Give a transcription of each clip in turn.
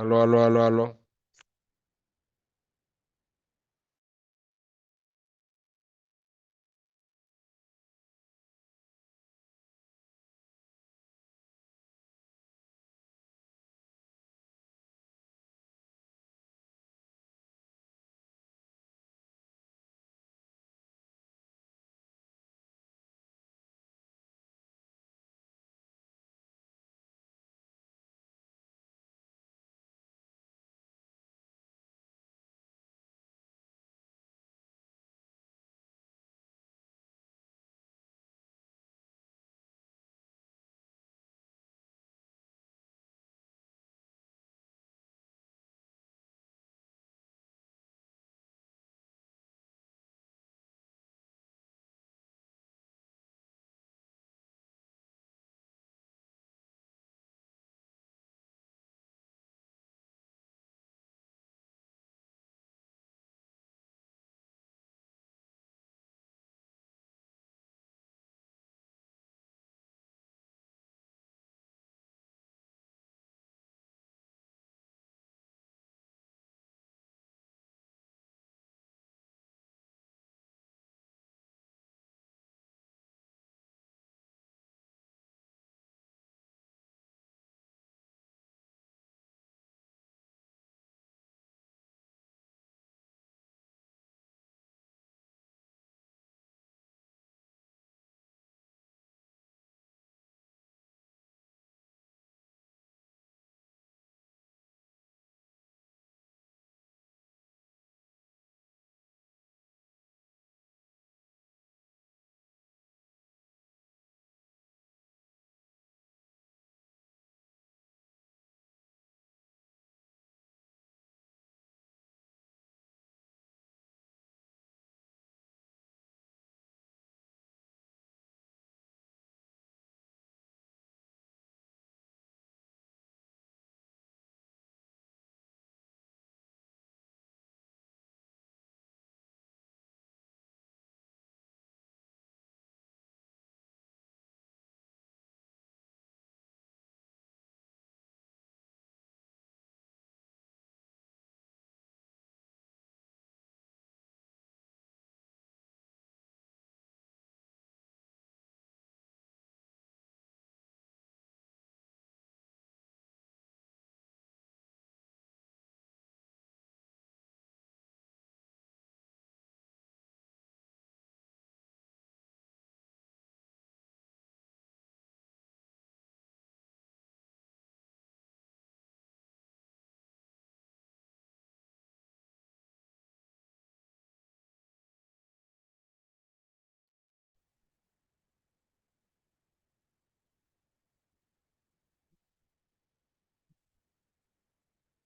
Aló, aló, aló, aló.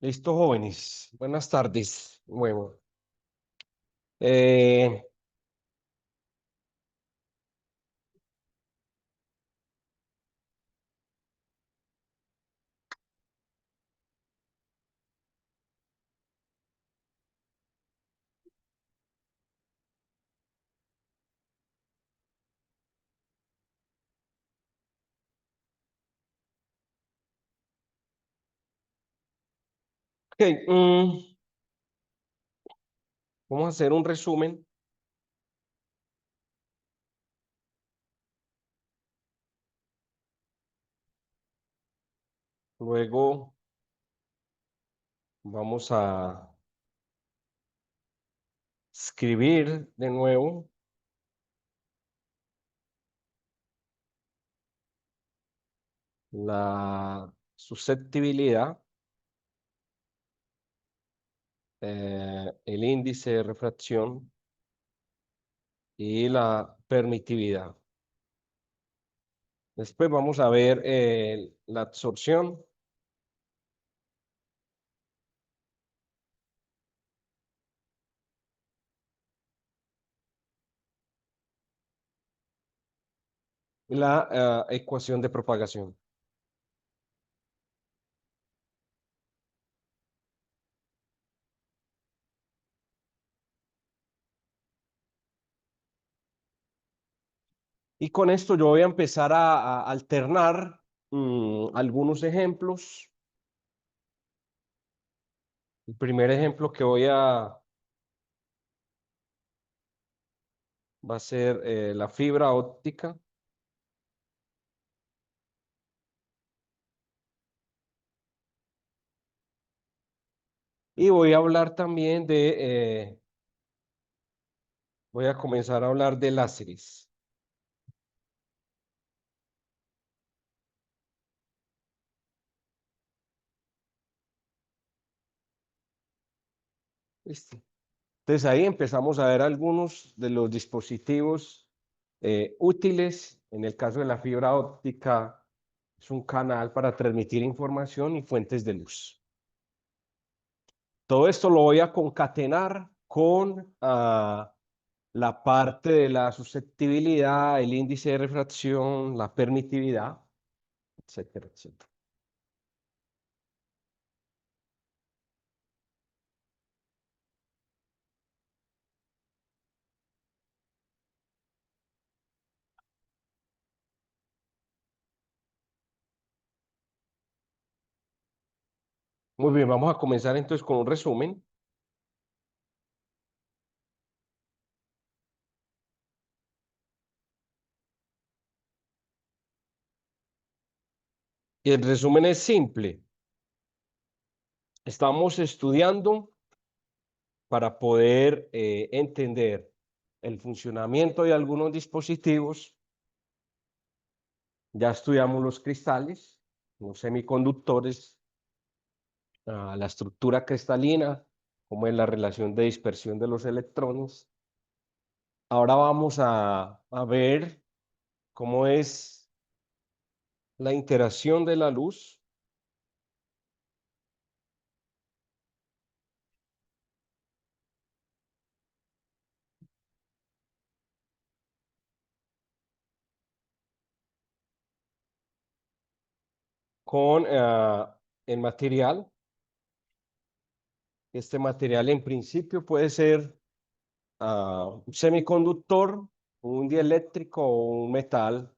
Listo, jóvenes. Buenas tardes. Bueno, eh, ok, vamos a hacer un resumen. Luego vamos a escribir de nuevo la susceptibilidad, el índice de refracción y la permitividad. Después vamos a ver la absorción, y la ecuación de propagación. Y con esto yo voy a empezar a alternar algunos ejemplos El primer ejemplo que va a ser la fibra óptica. Y voy a hablar también voy a comenzar a hablar de láseres. ¿Listo? Entonces ahí empezamos a ver algunos de los dispositivos útiles. En el caso de la fibra óptica, es un canal para transmitir información y fuentes de luz. Todo esto lo voy a concatenar con la parte de la susceptibilidad, el índice de refracción, la permitividad, etcétera, etcétera. Muy bien, vamos a comenzar entonces con un resumen. Y el resumen es simple. Estamos estudiando para poder entender el funcionamiento de algunos dispositivos. Ya estudiamos los cristales, los semiconductores, la estructura cristalina, cómo es la relación de dispersión de los electrones. Ahora vamos a ver cómo es la interacción de la luz con el material. Este material en principio puede ser un semiconductor, un dieléctrico o un metal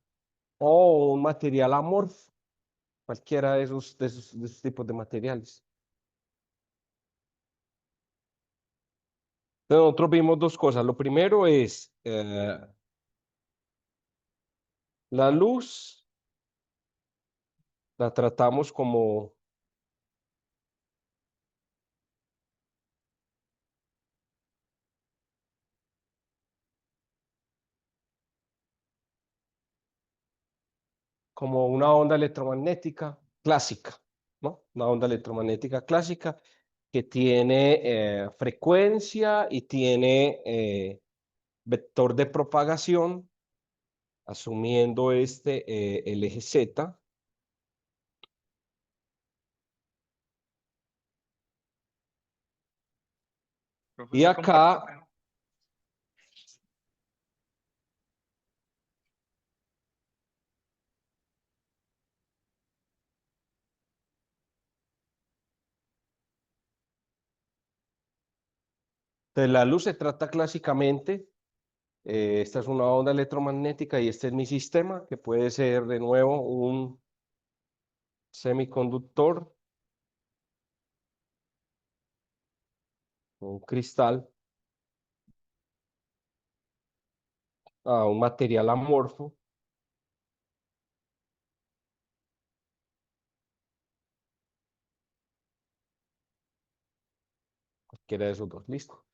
o un material amorfo, cualquiera de esos tipos de materiales. Entonces, nosotros vimos dos cosas. Lo primero es la luz, la tratamos como una onda electromagnética clásica, ¿no? Una onda electromagnética clásica que tiene frecuencia y tiene vector de propagación, asumiendo el eje Z. Y Profesor, acá de la luz se trata clásicamente, esta es una onda electromagnética y este es mi sistema, que puede ser de nuevo un semiconductor, un cristal, un material amorfo, cualquiera de esos dos, listo.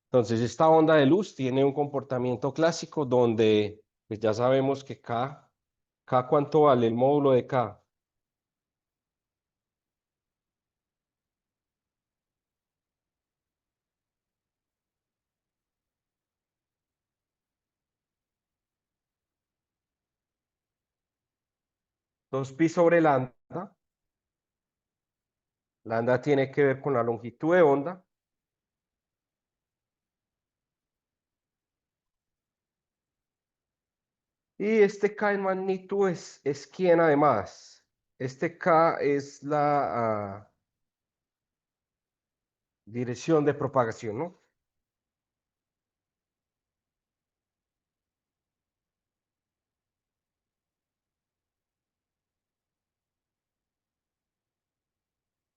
Entonces, esta onda de luz tiene un comportamiento clásico donde, pues ya sabemos que K, ¿cuánto vale el módulo de K? Dos pi sobre lambda. Lambda tiene que ver con la longitud de onda. Y este K en magnitud es quién además. Este K es la dirección de propagación, ¿no?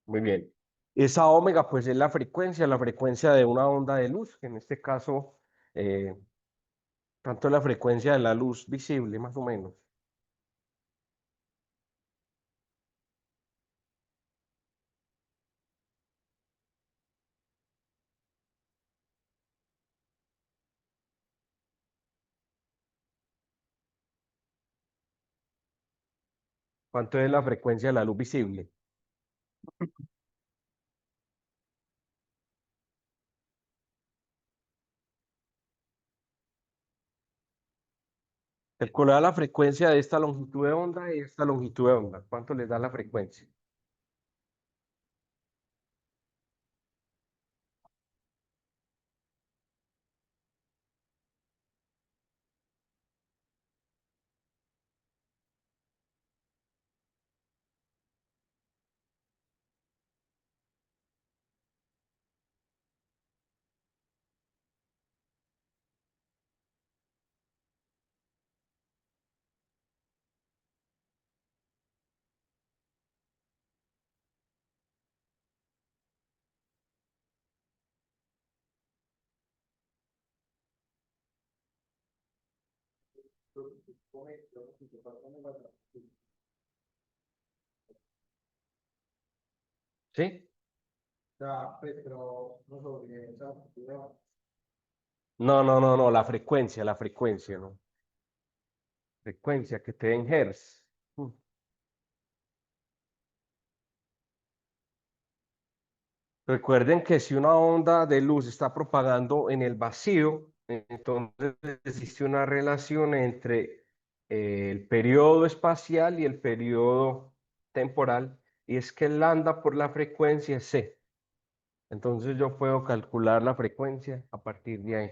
Muy bien. Esa omega, pues es la frecuencia de una onda de luz, que en este caso, eh, tanto la frecuencia de la luz visible, más o menos. ¿Cuánto es la frecuencia de la luz visible? Calcular la frecuencia de esta longitud de onda y esta longitud de onda. ¿Cuánto les da la frecuencia? ¿Sí? No, la frecuencia, ¿no? Frecuencia que te den hertz. Mm. Recuerden que si una onda de luz está propagando en el vacío, entonces existe una relación entre el periodo espacial y el periodo temporal, y es que el lambda por la frecuencia es c. Entonces yo puedo calcular la frecuencia a partir de ahí.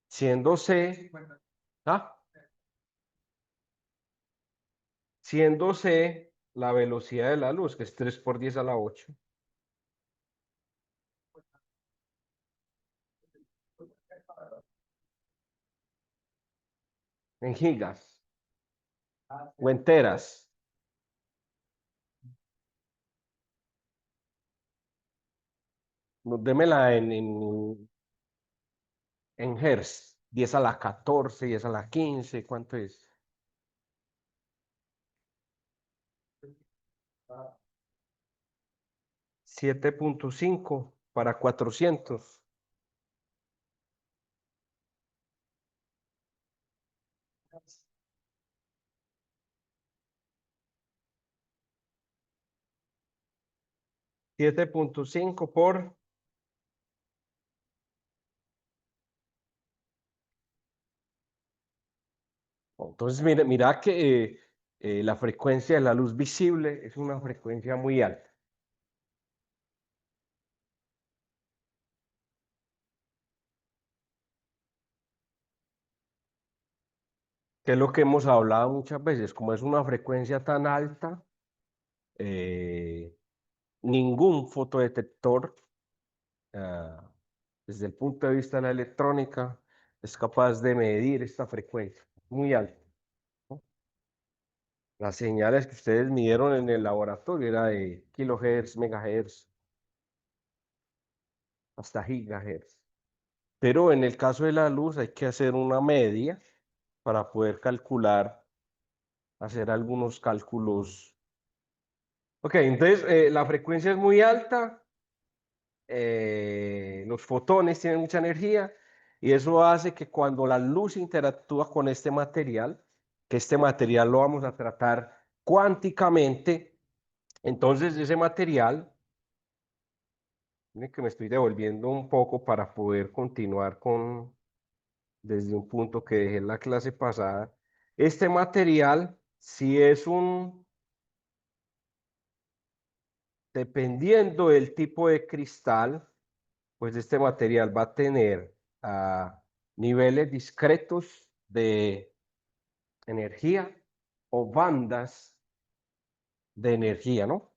Siendo c, ¿ah? Siendo c la velocidad de la luz, que es 3 por 10 a la 8, en gigas o enteras. No, démela en hertz, 10 a la 14, 10 a la 15, ¿cuánto es? 7,5 para 400. 7,5 por... Entonces, mira que la frecuencia de la luz visible es una frecuencia muy alta, que es lo que hemos hablado muchas veces. Como es una frecuencia tan alta, eh, ningún fotodetector, ah, desde el punto de vista de la electrónica, es capaz de medir esta frecuencia muy alta, ¿no? Las señales que ustedes midieron en el laboratorio era de kilohertz, megahertz, hasta gigahertz. Pero en el caso de la luz hay que hacer una media para poder calcular, hacer algunos cálculos. Ok, entonces la frecuencia es muy alta, los fotones tienen mucha energía y eso hace que cuando la luz interactúa con este material, que este material lo vamos a tratar cuánticamente, entonces ese material, miren que me estoy devolviendo un poco para poder continuar con desde un punto que dejé en la clase pasada, este material, si es un, dependiendo del tipo de cristal, pues este material va a tener niveles discretos de energía o bandas de energía, ¿no?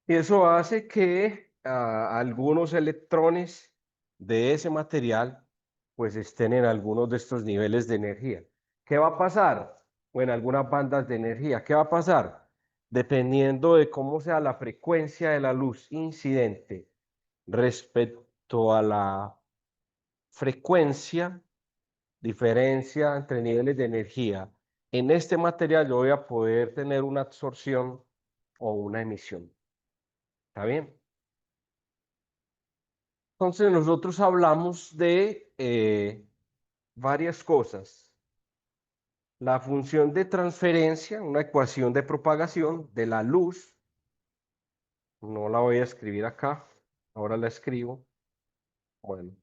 Y eso hace que algunos electrones de ese material pues estén en algunos de estos niveles de energía. ¿Qué va a pasar? O en algunas bandas de energía, ¿qué va a pasar? Dependiendo de cómo sea la frecuencia de la luz incidente respecto a la frecuencia, diferencia entre niveles de energía. En este material yo voy a poder tener una absorción o una emisión. ¿Está bien? Entonces nosotros hablamos de varias cosas. La función de transferencia, una ecuación de propagación de la luz, no la voy a escribir acá, ahora la escribo. Bueno,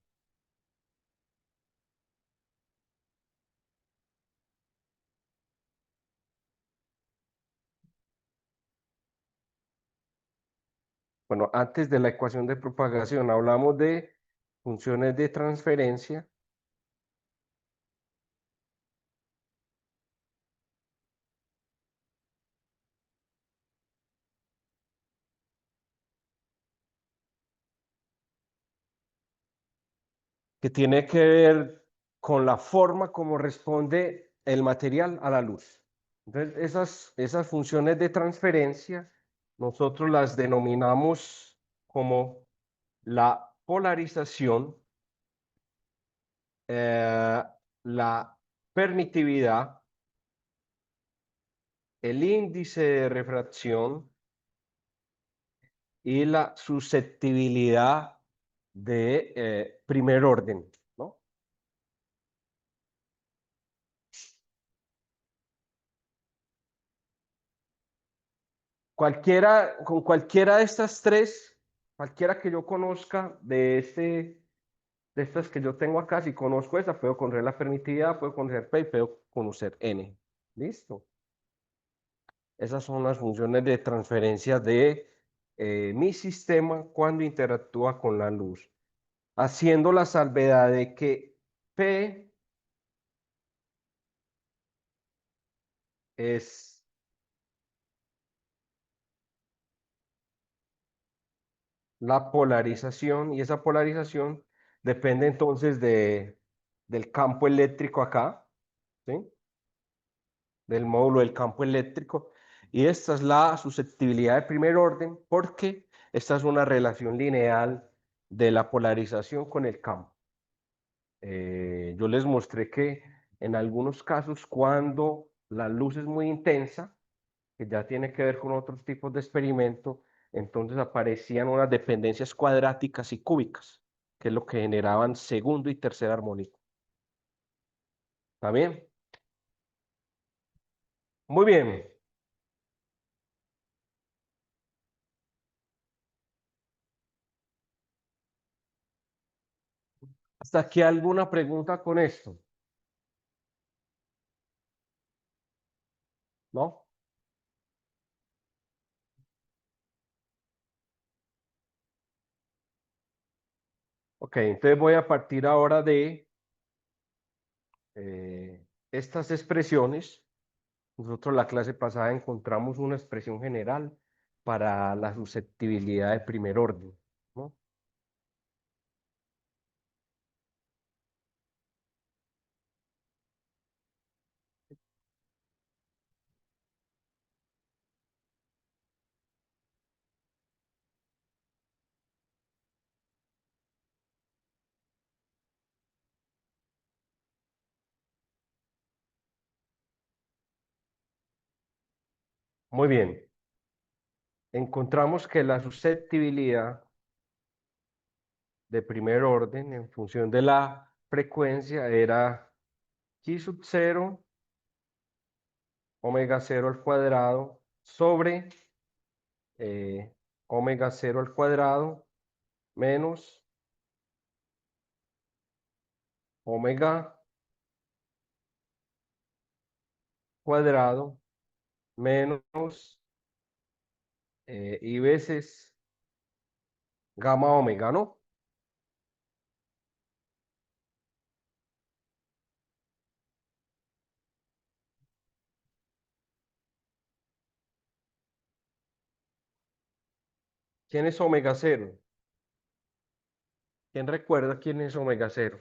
bueno, antes de la ecuación de propagación hablamos de funciones de transferencia que tiene que ver con la forma como responde el material a la luz. Entonces, esas funciones de transferencia nosotros las denominamos como la polarización, eh, la permitividad, el índice de refracción y la susceptibilidad de primer orden, ¿no? Con cualquiera de estas tres, cualquiera que yo conozca de estas que yo tengo acá, si conozco esa, puedo conocer la permitividad, puedo conocer P y puedo conocer N. ¿Listo? Esas son las funciones de transferencia de mi sistema cuando interactúa con la luz, haciendo la salvedad de que P es la polarización y esa polarización depende entonces del campo eléctrico acá, ¿sí? Del módulo del campo eléctrico. Y esta es la susceptibilidad de primer orden porque esta es una relación lineal de la polarización con el campo. Yo les mostré que en algunos casos cuando la luz es muy intensa, que ya tiene que ver con otros tipos de experimento, entonces aparecían unas dependencias cuadráticas y cúbicas, que es lo que generaban segundo y tercer armónico. ¿Está bien? Muy bien. ¿Hasta aquí alguna pregunta con esto? ¿No? Ok, entonces voy a partir ahora de estas expresiones. Nosotros la clase pasada encontramos una expresión general para la susceptibilidad de primer orden, ¿no? Muy bien. Encontramos que la susceptibilidad de primer orden en función de la frecuencia era chi sub 0, omega 0 al cuadrado sobre omega 0 al cuadrado menos omega cuadrado menos y veces gamma omega, ¿no? ¿Quién es omega cero? ¿Quién recuerda quién es omega cero?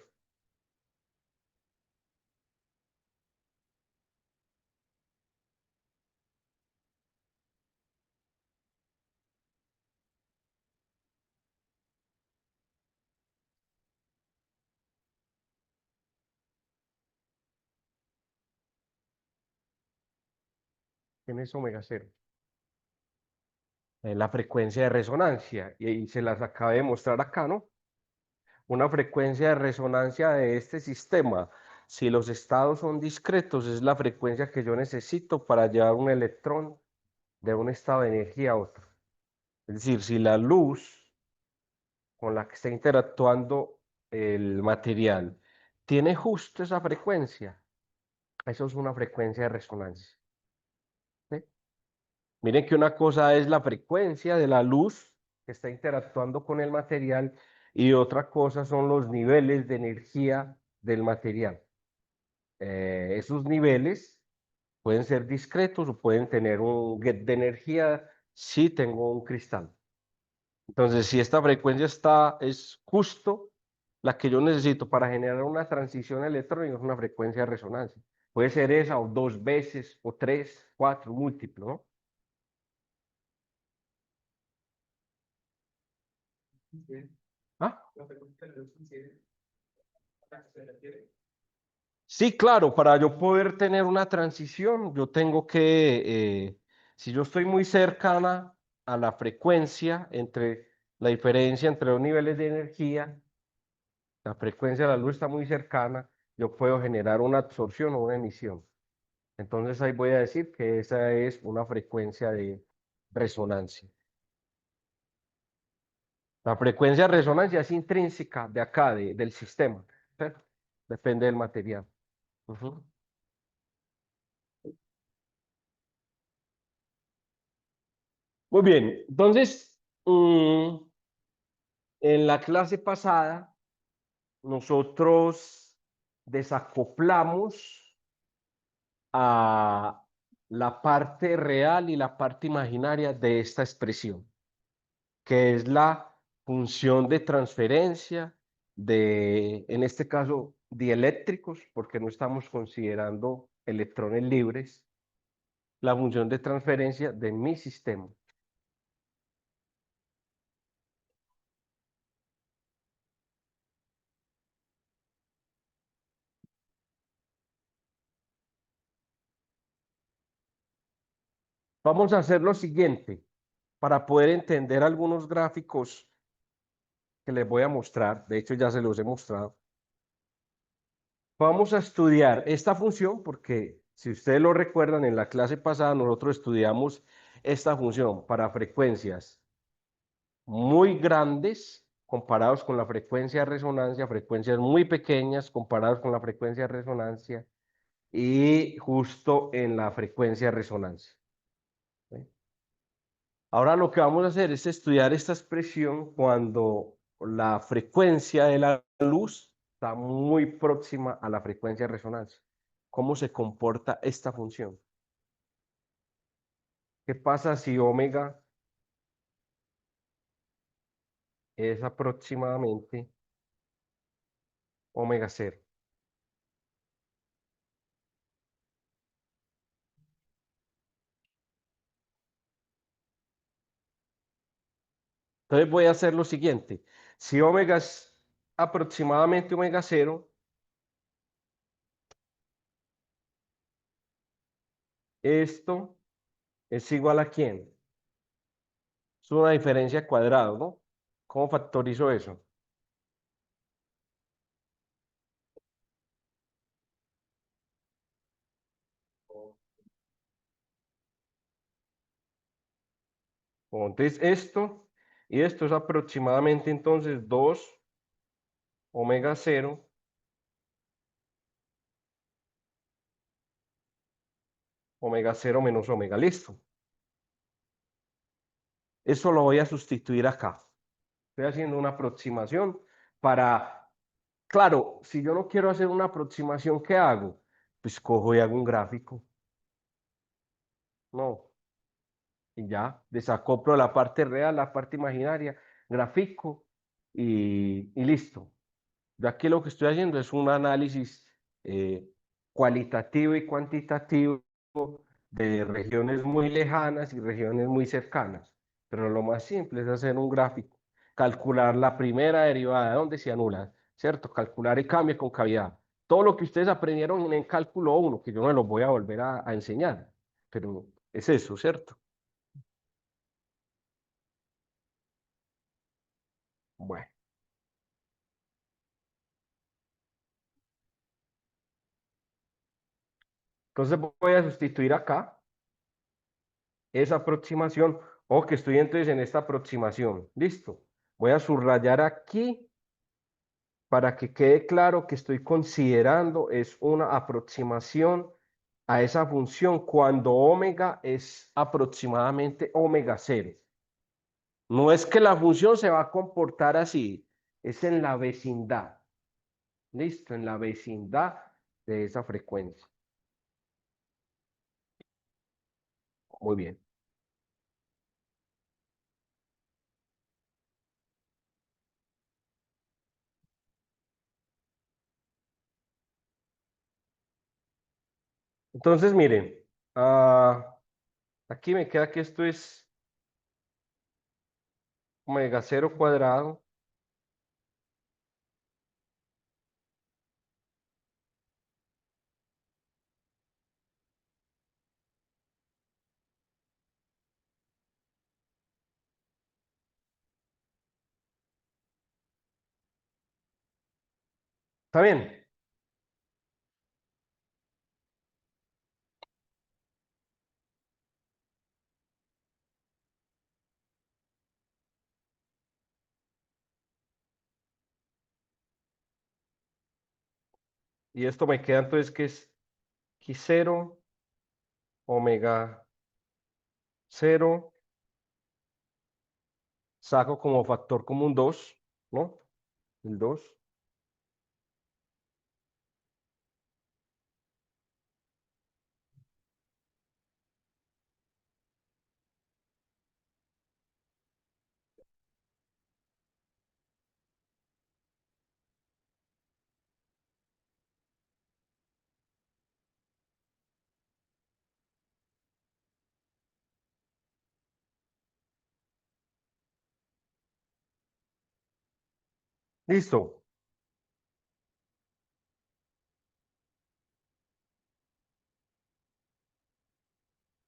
¿Quién es omega cero? La frecuencia de resonancia, y se las acabé de mostrar acá, ¿no? Una frecuencia de resonancia de este sistema, si los estados son discretos, es la frecuencia que yo necesito para llevar un electrón de un estado de energía a otro. Es decir, si la luz con la que está interactuando el material tiene justo esa frecuencia, eso es una frecuencia de resonancia. ¿Sí? Miren que una cosa es la frecuencia de la luz que está interactuando con el material y otra cosa son los niveles de energía del material. Esos niveles pueden ser discretos o pueden tener un get de energía si tengo un cristal. Entonces, si esta frecuencia es justo la que yo necesito para generar una transición electrónica, es una frecuencia de resonancia. Puede ser esa o dos veces o tres, cuatro, múltiplo, ¿no? ¿Ah? Sí, claro, para yo poder tener una transición, yo tengo que, si yo estoy muy cercana a la frecuencia entre la diferencia entre los niveles de energía, la frecuencia de la luz está muy cercana, yo puedo generar una absorción o una emisión. Entonces ahí voy a decir que esa es una frecuencia de resonancia. La frecuencia de resonancia es intrínseca de acá, del sistema, ¿cierto? Depende del material. Ujú. Muy bien, entonces, en la clase pasada, nosotros desacoplamos a la parte real y la parte imaginaria de esta expresión, que es la función de transferencia en este caso, dieléctricos, porque no estamos considerando electrones libres, la función de transferencia de mi sistema. Vamos a hacer lo siguiente para poder entender algunos gráficos que les voy a mostrar. De hecho, ya se los he mostrado. Vamos a estudiar esta función porque, si ustedes lo recuerdan, en la clase pasada nosotros estudiamos esta función para frecuencias muy grandes comparados con la frecuencia de resonancia, frecuencias muy pequeñas comparados con la frecuencia de resonancia y justo en la frecuencia de resonancia. ¿Sí? Ahora lo que vamos a hacer es estudiar esta expresión cuando la frecuencia de la luz está muy próxima a la frecuencia de resonancia. ¿Cómo se comporta esta función? ¿Qué pasa si omega es aproximadamente omega cero? Entonces voy a hacer lo siguiente. Si omega es aproximadamente omega cero, esto es igual a ¿quién? Es una diferencia cuadrada, ¿no? ¿Cómo factorizo eso? Entonces esto y esto es aproximadamente entonces 2 omega cero omega cero menos omega, listo. Eso lo voy a sustituir acá. Estoy haciendo una aproximación para, claro, si yo no quiero hacer una aproximación, ¿qué hago? Pues cojo y hago un gráfico. No, y ya, desacoplo la parte real, la parte imaginaria, grafico y listo. Yo aquí lo que estoy haciendo es un análisis eh, cualitativo y cuantitativo de regiones muy lejanas y regiones muy cercanas. Pero lo más simple es hacer un gráfico, calcular la primera derivada donde se anula, ¿cierto? Calcular el cambio con cavidad. Todo lo que ustedes aprendieron en el cálculo 1, que yo no los voy a volver a enseñar, pero Es eso, ¿cierto? Bueno, entonces voy a sustituir acá esa aproximación o que estoy entonces en esta aproximación. Listo. Voy a subrayar aquí para que quede claro que estoy considerando es una aproximación a esa función cuando omega es aproximadamente omega cero. No es que la función se va a comportar así, es en la vecindad. Listo, en la vecindad de esa frecuencia. Muy bien. Entonces, miren, aquí me queda que esto es omega cero cuadrado. ¿Está bien? Y esto me queda entonces que es x cero omega cero, saco como factor común 2, ¿no? El 2. Listo.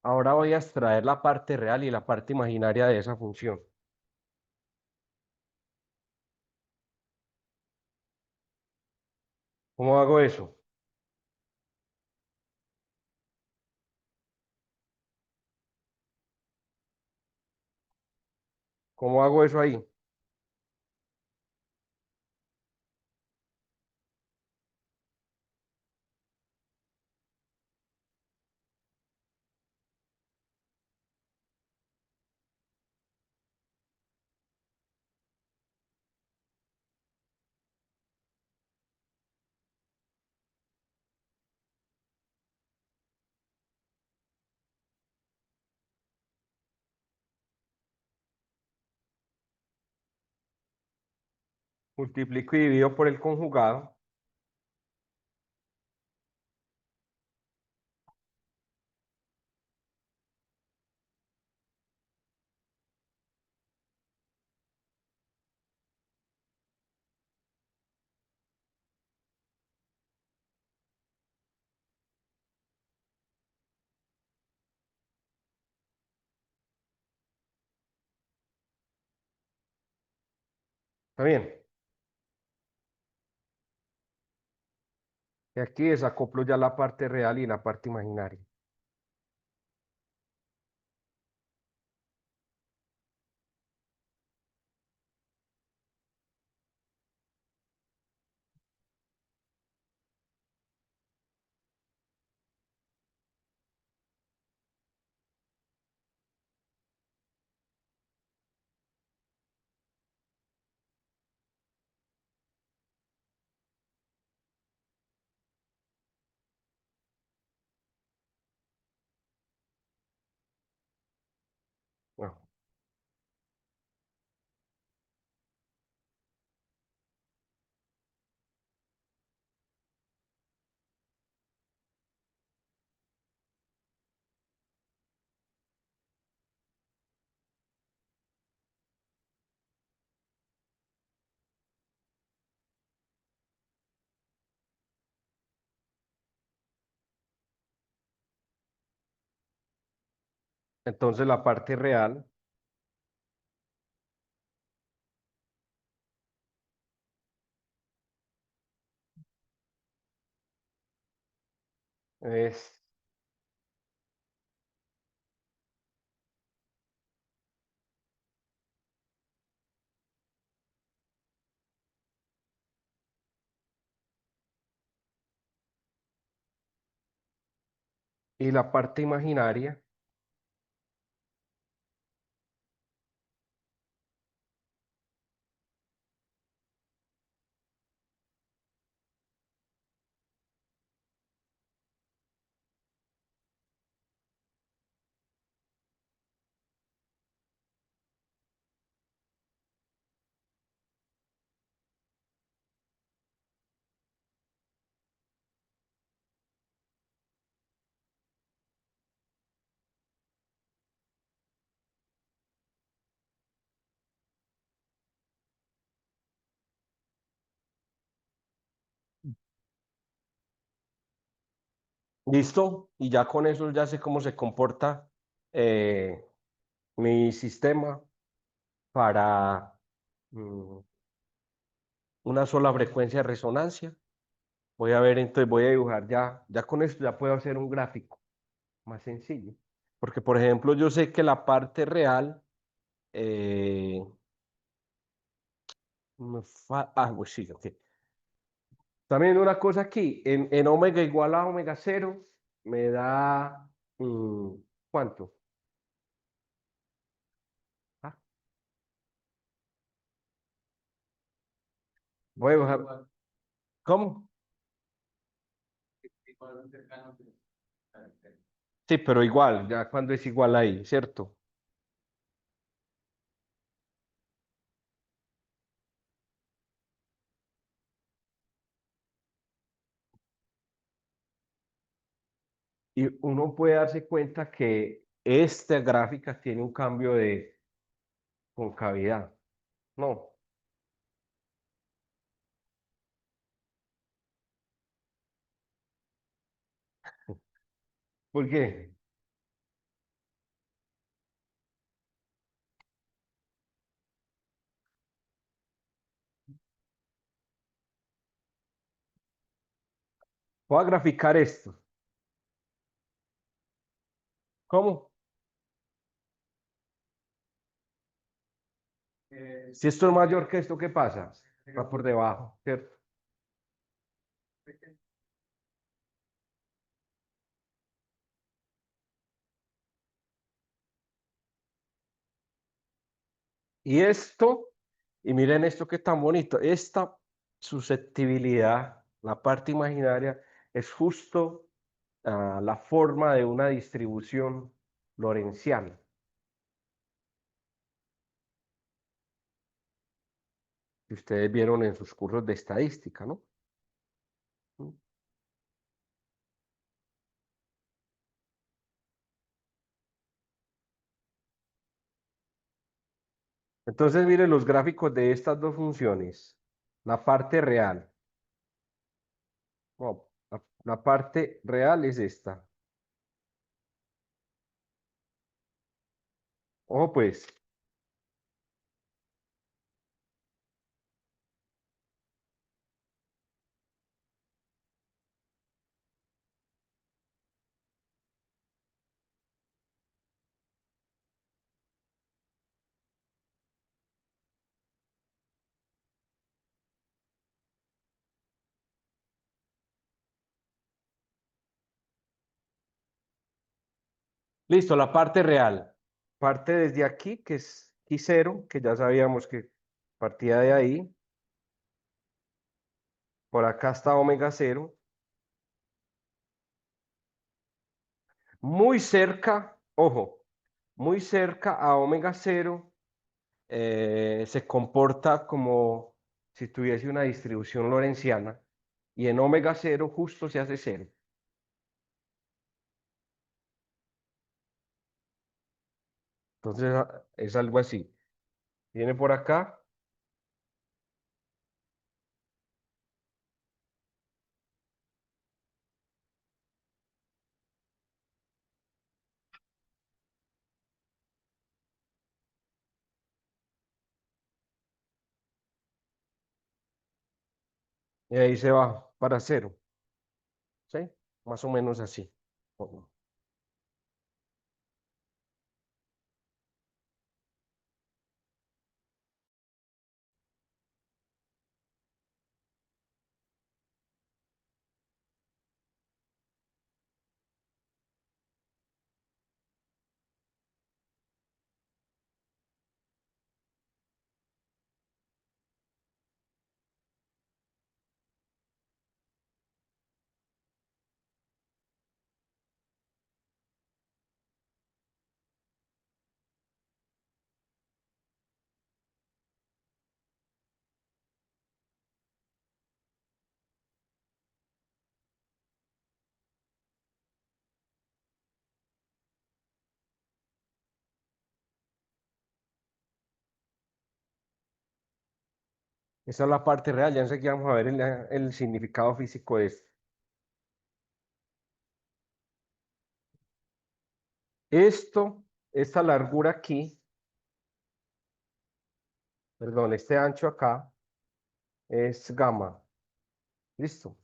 Ahora voy a extraer la parte real y la parte imaginaria de esa función. ¿Cómo hago eso? ¿Cómo hago eso ahí? Multiplico y divido por el conjugado. ¿Está bien? Y aquí desacoplo ya la parte real y la parte imaginaria. Entonces la parte real es, y la parte imaginaria, listo, y ya con eso ya sé cómo se comporta eh, mi sistema para mm, una sola frecuencia de resonancia. Voy a ver, entonces voy a dibujar ya con esto ya puedo hacer un gráfico más sencillo. Porque, por ejemplo, yo sé que la parte real, eh, pues sí, ok. También una cosa aquí, en omega igual a omega cero, me da, mm, ¿cuánto? Ah, voy a dibujar, ¿cómo? Sí, pero igual, ya cuando es igual ahí, ¿cierto? Y uno puede darse cuenta que esta gráfica tiene un cambio de concavidad. No, ¿por qué? Voy a graficar esto. ¿Cómo? Si esto es mayor que esto, ¿qué pasa? Va por debajo, ¿cierto? Y esto, y miren esto que es tan bonito, esta susceptibilidad, la parte imaginaria, es justo la forma de una distribución lorenciana, que ustedes vieron en sus cursos de estadística, ¿no? Entonces, miren los gráficos de estas dos funciones. La parte real. No, la parte real es esta. Ojo, pues, listo, la parte real. Parte desde aquí, que es I0, que ya sabíamos que partía de ahí. Por acá está omega cero. Muy cerca, ojo, muy cerca a omega cero se comporta como si tuviese una distribución lorentziana y en omega cero justo se hace cero. Entonces es algo así. Viene por acá, y ahí se va para cero, ¿sí? Más o menos así. Esa es la parte real, ya enseguida vamos a ver el significado físico de esto. Esta largura aquí, perdón, este ancho acá es gamma. ¿Listo?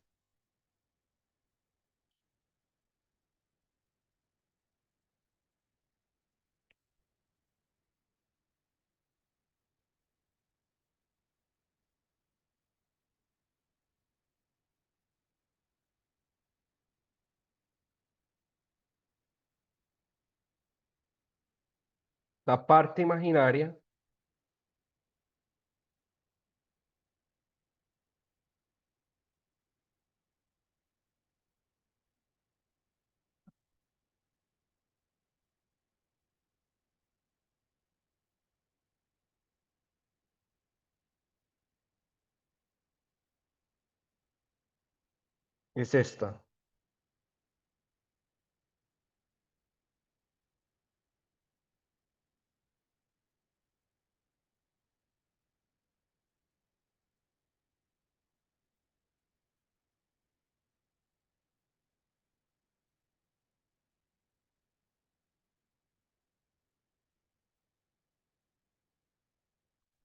La parte imaginaria es esta.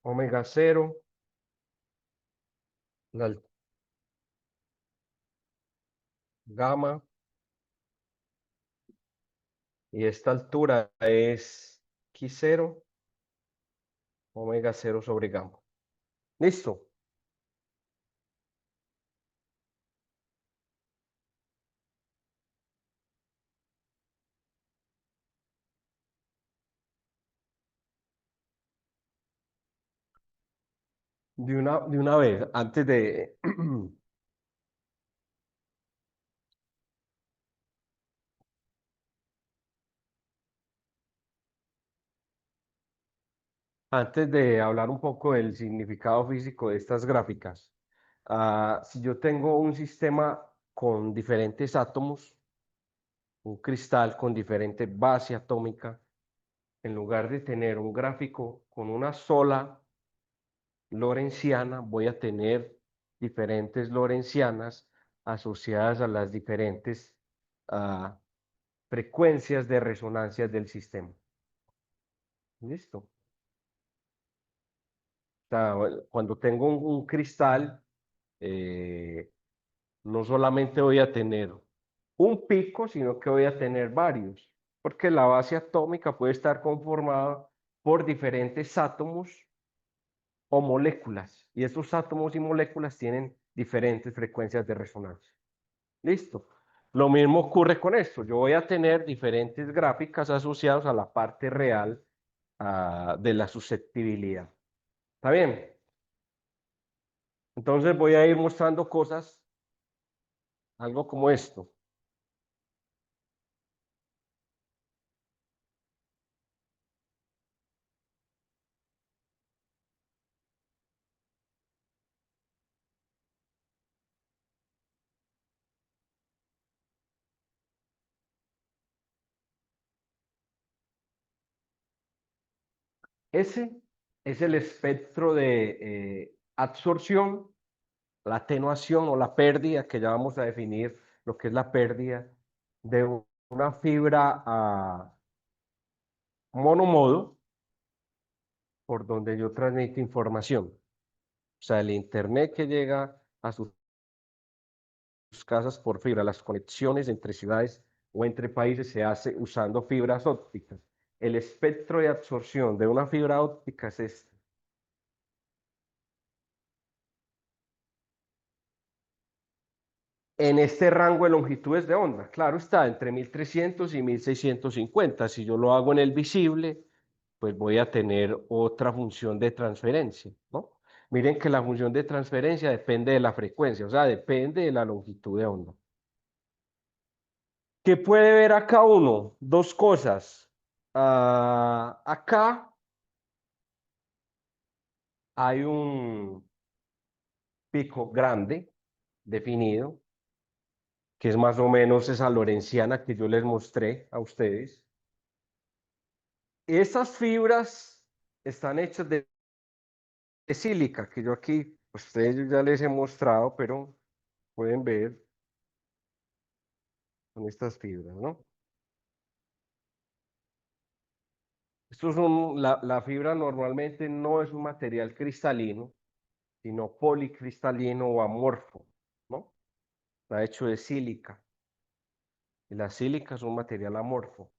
Omega cero, la gamma, y esta altura es x cero, omega cero sobre gamma. ¿Listo? De una vez, antes de hablar un poco del significado físico de estas gráficas, si yo tengo un sistema con diferentes átomos, un cristal con diferente base atómica, en lugar de tener un gráfico con una sola lorenciana, voy a tener diferentes lorencianas asociadas a las diferentes ah, frecuencias de resonancia del sistema. ¿Listo? O sea, cuando tengo un cristal, eh, no solamente voy a tener un pico, sino que voy a tener varios, porque la base atómica puede estar conformada por diferentes átomos o moléculas, y esos átomos y moléculas tienen diferentes frecuencias de resonancia. Listo. Lo mismo ocurre con esto. Yo voy a tener diferentes gráficas asociadas a la parte real de la susceptibilidad. ¿Está bien? Entonces voy a ir mostrando cosas, algo como esto. Ese es el espectro de absorción, la atenuación o la pérdida, que ya vamos a definir lo que es la pérdida de una fibra monomodo por donde yo transmito información. O sea, el internet que llega a su casas por fibra. Las conexiones entre ciudades o entre países se hace usando fibras ópticas. El espectro de absorción de una fibra óptica es este. En este rango de longitudes de onda, claro está, entre 1300 y 1650. Si yo lo hago en el visible, pues voy a tener otra función de transferencia, ¿no? Miren que la función de transferencia depende de la frecuencia, o sea, depende de la longitud de onda. ¿Qué puede ver acá uno? Dos cosas. Acá hay un pico grande definido, que es más o menos esa lorentziana que yo les mostré a ustedes. Esas fibras están hechas de sílica, que yo aquí, pues ustedes ya les he mostrado, pero pueden ver con estas fibras, ¿no? Estos son, la fibra normalmente no es un material cristalino, sino policristalino o amorfo, ¿no? Está hecho de sílica. Y la sílica es un material amorfo.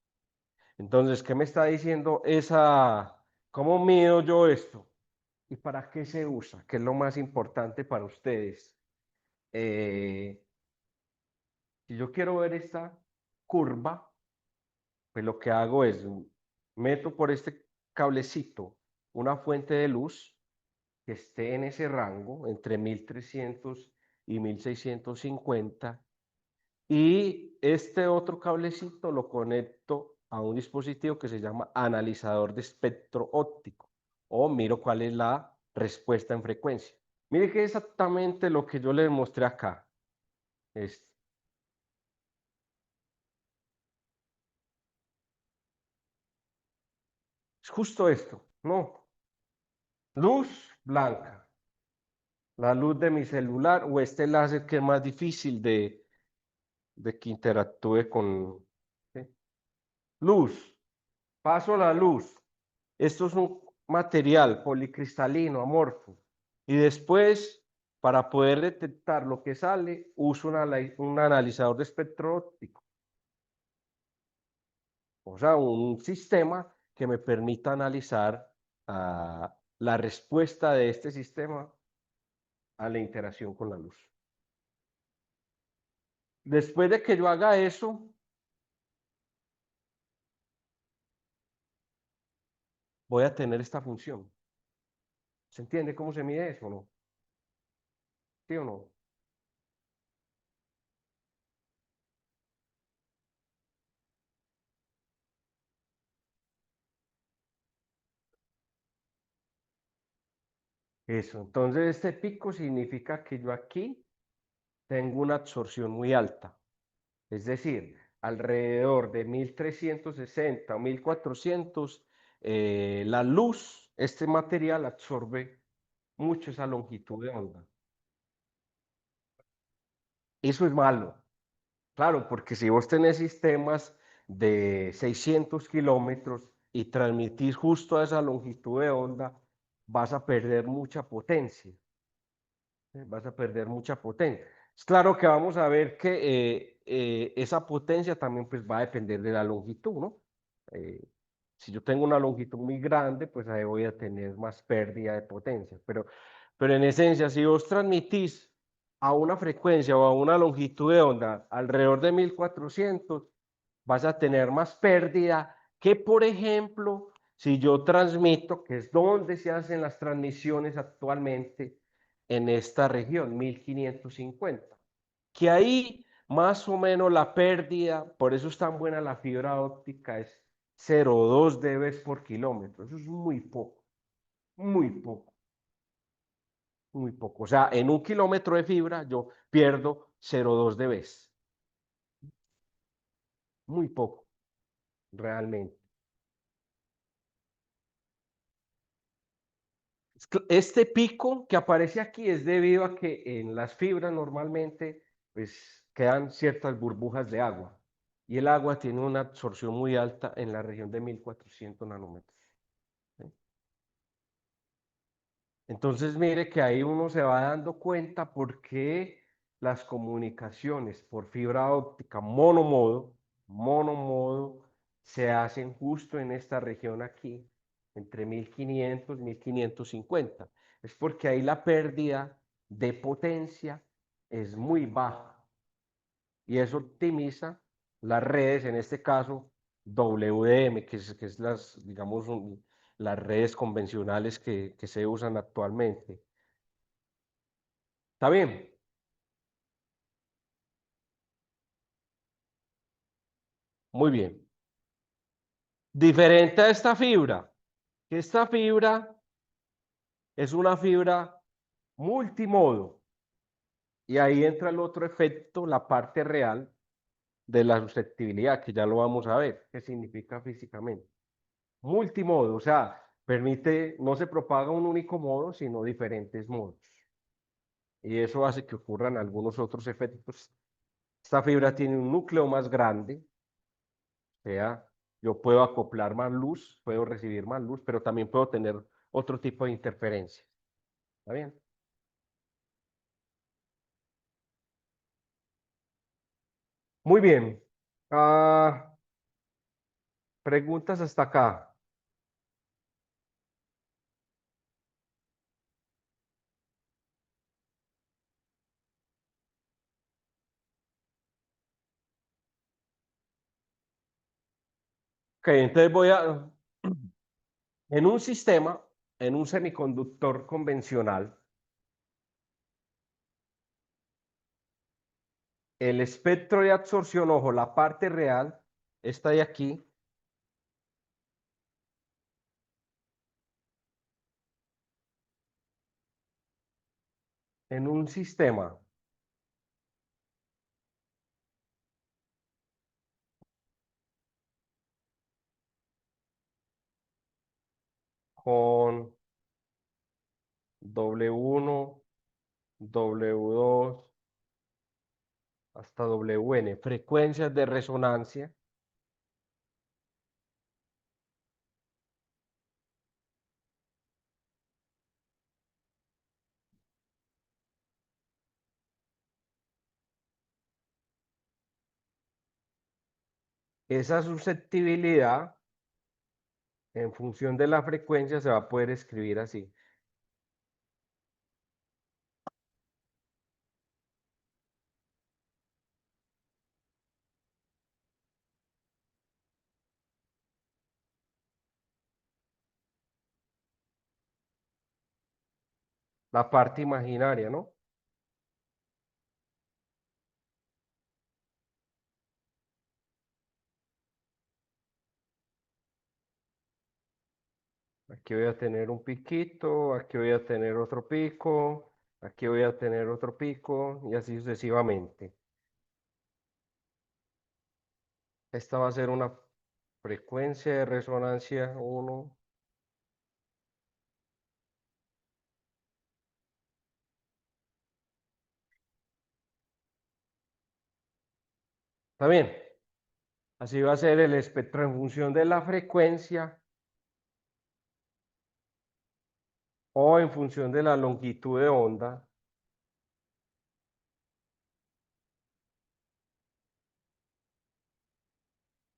Entonces, ¿qué me está diciendo esa? ¿Cómo mido yo esto? ¿Y para qué se usa? ¿Qué es lo más importante para ustedes? Si yo quiero ver esta curva, pues lo que hago es meto por este cablecito una fuente de luz que esté en ese rango entre 1300 y 1650 y este otro cablecito lo conecto a un dispositivo que se llama analizador de espectro óptico o miro cuál es la respuesta en frecuencia. Mire que es exactamente lo que yo les mostré acá. Es justo esto, ¿no? Luz blanca, la luz de mi celular o este láser que es más difícil de que interactúe con... ¿sí? Luz, paso la luz. Esto es un material policristalino, amorfo. Y después, para poder detectar lo que sale, uso un analizador de espectro óptico. O sea, un sistema que me permita analizar la respuesta de este sistema a la interacción con la luz. Después de que yo haga eso, voy a tener esta función. ¿Se entiende cómo se mide eso o no? ¿Sí o no? Eso. Entonces, este pico significa que yo aquí tengo una absorción muy alta. Es decir, alrededor de 1360 o 1400, la luz, este material absorbe mucho esa longitud de onda. Eso es malo, claro, porque si vos tenés sistemas de 600 kilómetros y transmitís justo a esa longitud de onda, vas a perder mucha potencia. Vas a perder mucha potencia. Es claro que vamos a ver que esa potencia también pues va a depender de la longitud, ¿no? Eh, si yo tengo una longitud muy grande, pues ahí voy a tener más pérdida de potencia. Pero en esencia, si vos transmitís a una frecuencia o a una longitud de onda alrededor de 1400, vas a tener más pérdida que, por ejemplo, si yo transmito, que es donde se hacen las transmisiones actualmente, en esta región, 1550, que ahí más o menos la pérdida, por eso es tan buena la fibra óptica, es 0,2 dB por kilómetro. Eso es muy poco, muy poco, muy poco. O sea, en un kilómetro de fibra yo pierdo 0,2 dB. Muy poco, realmente. Este pico que aparece aquí es debido a que en las fibras normalmente pues quedan ciertas burbujas de agua y el agua tiene una absorción muy alta en la región de 1400 nanómetros. ¿Sí? Entonces mire que ahí uno se va dando cuenta por qué las comunicaciones por fibra óptica monomodo, se hacen justo en esta región aquí, entre 1500 y 1550. Es porque ahí la pérdida de potencia es muy baja y eso optimiza las redes, en este caso WDM, que es las, digamos, las redes convencionales que se usan actualmente. ¿Está bien? Muy bien. Diferente a esta fibra, que esta fibra es una fibra multimodo y ahí entra el otro efecto, la parte real de la susceptibilidad, que ya lo vamos a ver, qué significa físicamente. Multimodo, o sea, permite, no se propaga un único modo, sino diferentes modos. Y eso hace que ocurran algunos otros efectos. Esta fibra tiene un núcleo más grande, o sea, yo puedo acoplar más luz, puedo recibir más luz, pero también puedo tener otro tipo de interferencia. ¿Está bien? Muy bien. Ah, preguntas hasta acá. Ok, entonces voy a... En un sistema, en un semiconductor convencional, el espectro de absorción, ojo, la parte real, está de aquí, en un sistema con W1, W2 hasta WN, frecuencias de resonancia. Esa susceptibilidad, en función de la frecuencia, se va a poder escribir así. La parte imaginaria, ¿no? Aquí voy a tener un piquito, aquí voy a tener otro pico, aquí voy a tener otro pico y así sucesivamente. Esta va a ser una frecuencia de resonancia uno. ¿Está bien? Así va a ser el espectro en función de la frecuencia o en función de la longitud de onda.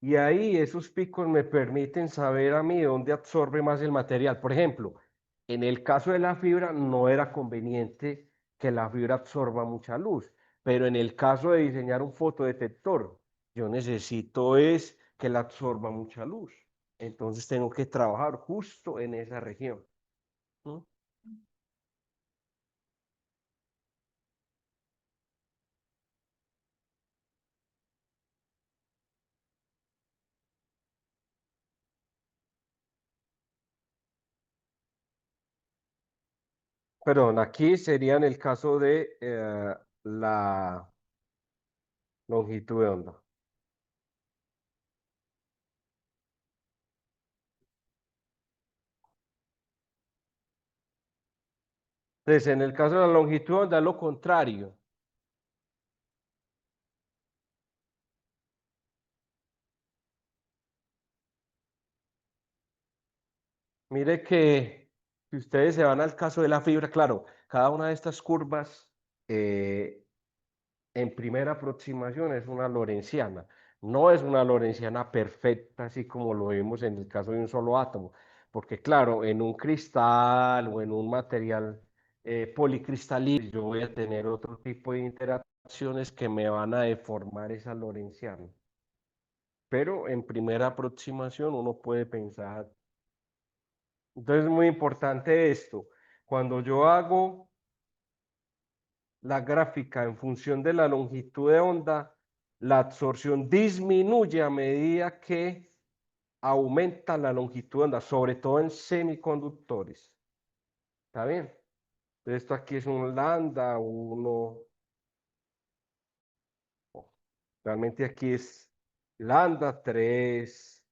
Y ahí esos picos me permiten saber a mí dónde absorbe más el material. Por ejemplo, en el caso de la fibra no era conveniente que la fibra absorba mucha luz, pero en el caso de diseñar un fotodetector, yo necesito es que la absorba mucha luz. Entonces tengo que trabajar justo en esa región. ¿No? Perdón, aquí sería en el caso de la longitud de onda. Entonces, en el caso de la longitud de onda, es lo contrario. Mire que si ustedes se van al caso de la fibra, claro, cada una de estas curvas en primera aproximación es una lorentziana. No es una lorentziana perfecta, así como lo vimos en el caso de un solo átomo, porque claro, en un cristal o en un material policristalino, yo voy a tener otro tipo de interacciones que me van a deformar esa lorentziana. Pero en primera aproximación uno puede pensar. Entonces es muy importante esto. Cuando yo hago la gráfica en función de la longitud de onda, la absorción disminuye a medida que aumenta la longitud de onda, sobre todo en semiconductores. ¿Está bien? Entonces esto aquí es un lambda, uno, realmente aquí es lambda 3,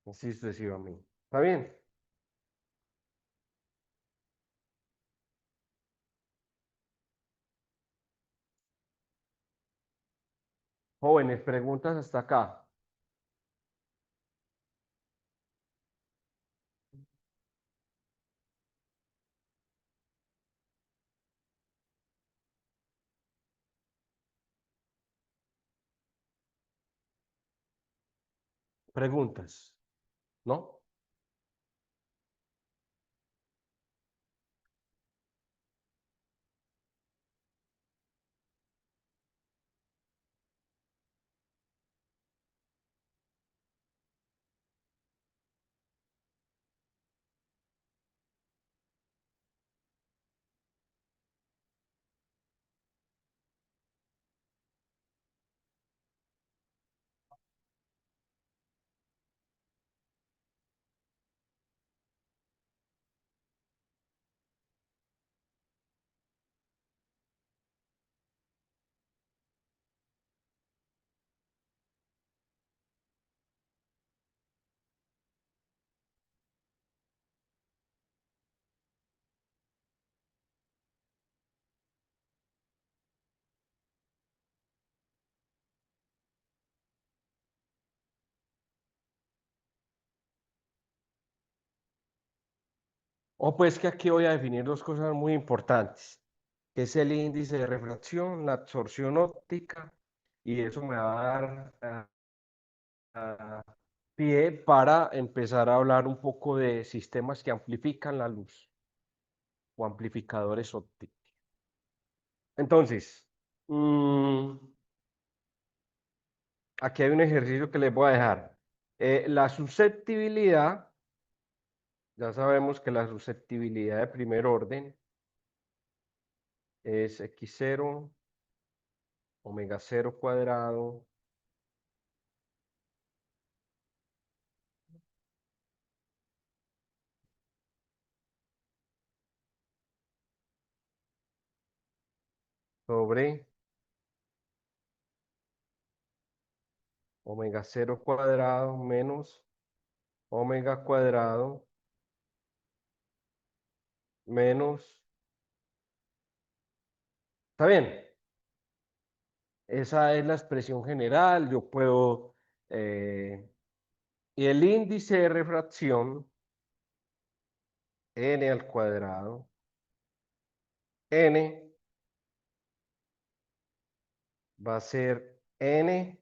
así sucesivamente. ¿Está bien? Jóvenes, preguntas hasta acá. Preguntas, ¿no? O pues que aquí voy a definir dos cosas muy importantes, que es el índice de refracción, la absorción óptica, y eso me va a dar pie para empezar a hablar un poco de sistemas que amplifican la luz o amplificadores ópticos. Entonces, aquí hay un ejercicio que les voy a dejar. La susceptibilidad, ya sabemos que la susceptibilidad de primer orden es x0 omega cero cuadrado sobre omega cero cuadrado menos omega cuadrado menos. ¿Está bien? Esa es la expresión general. Yo puedo. Y el índice de refracción, n al cuadrado, n va a ser n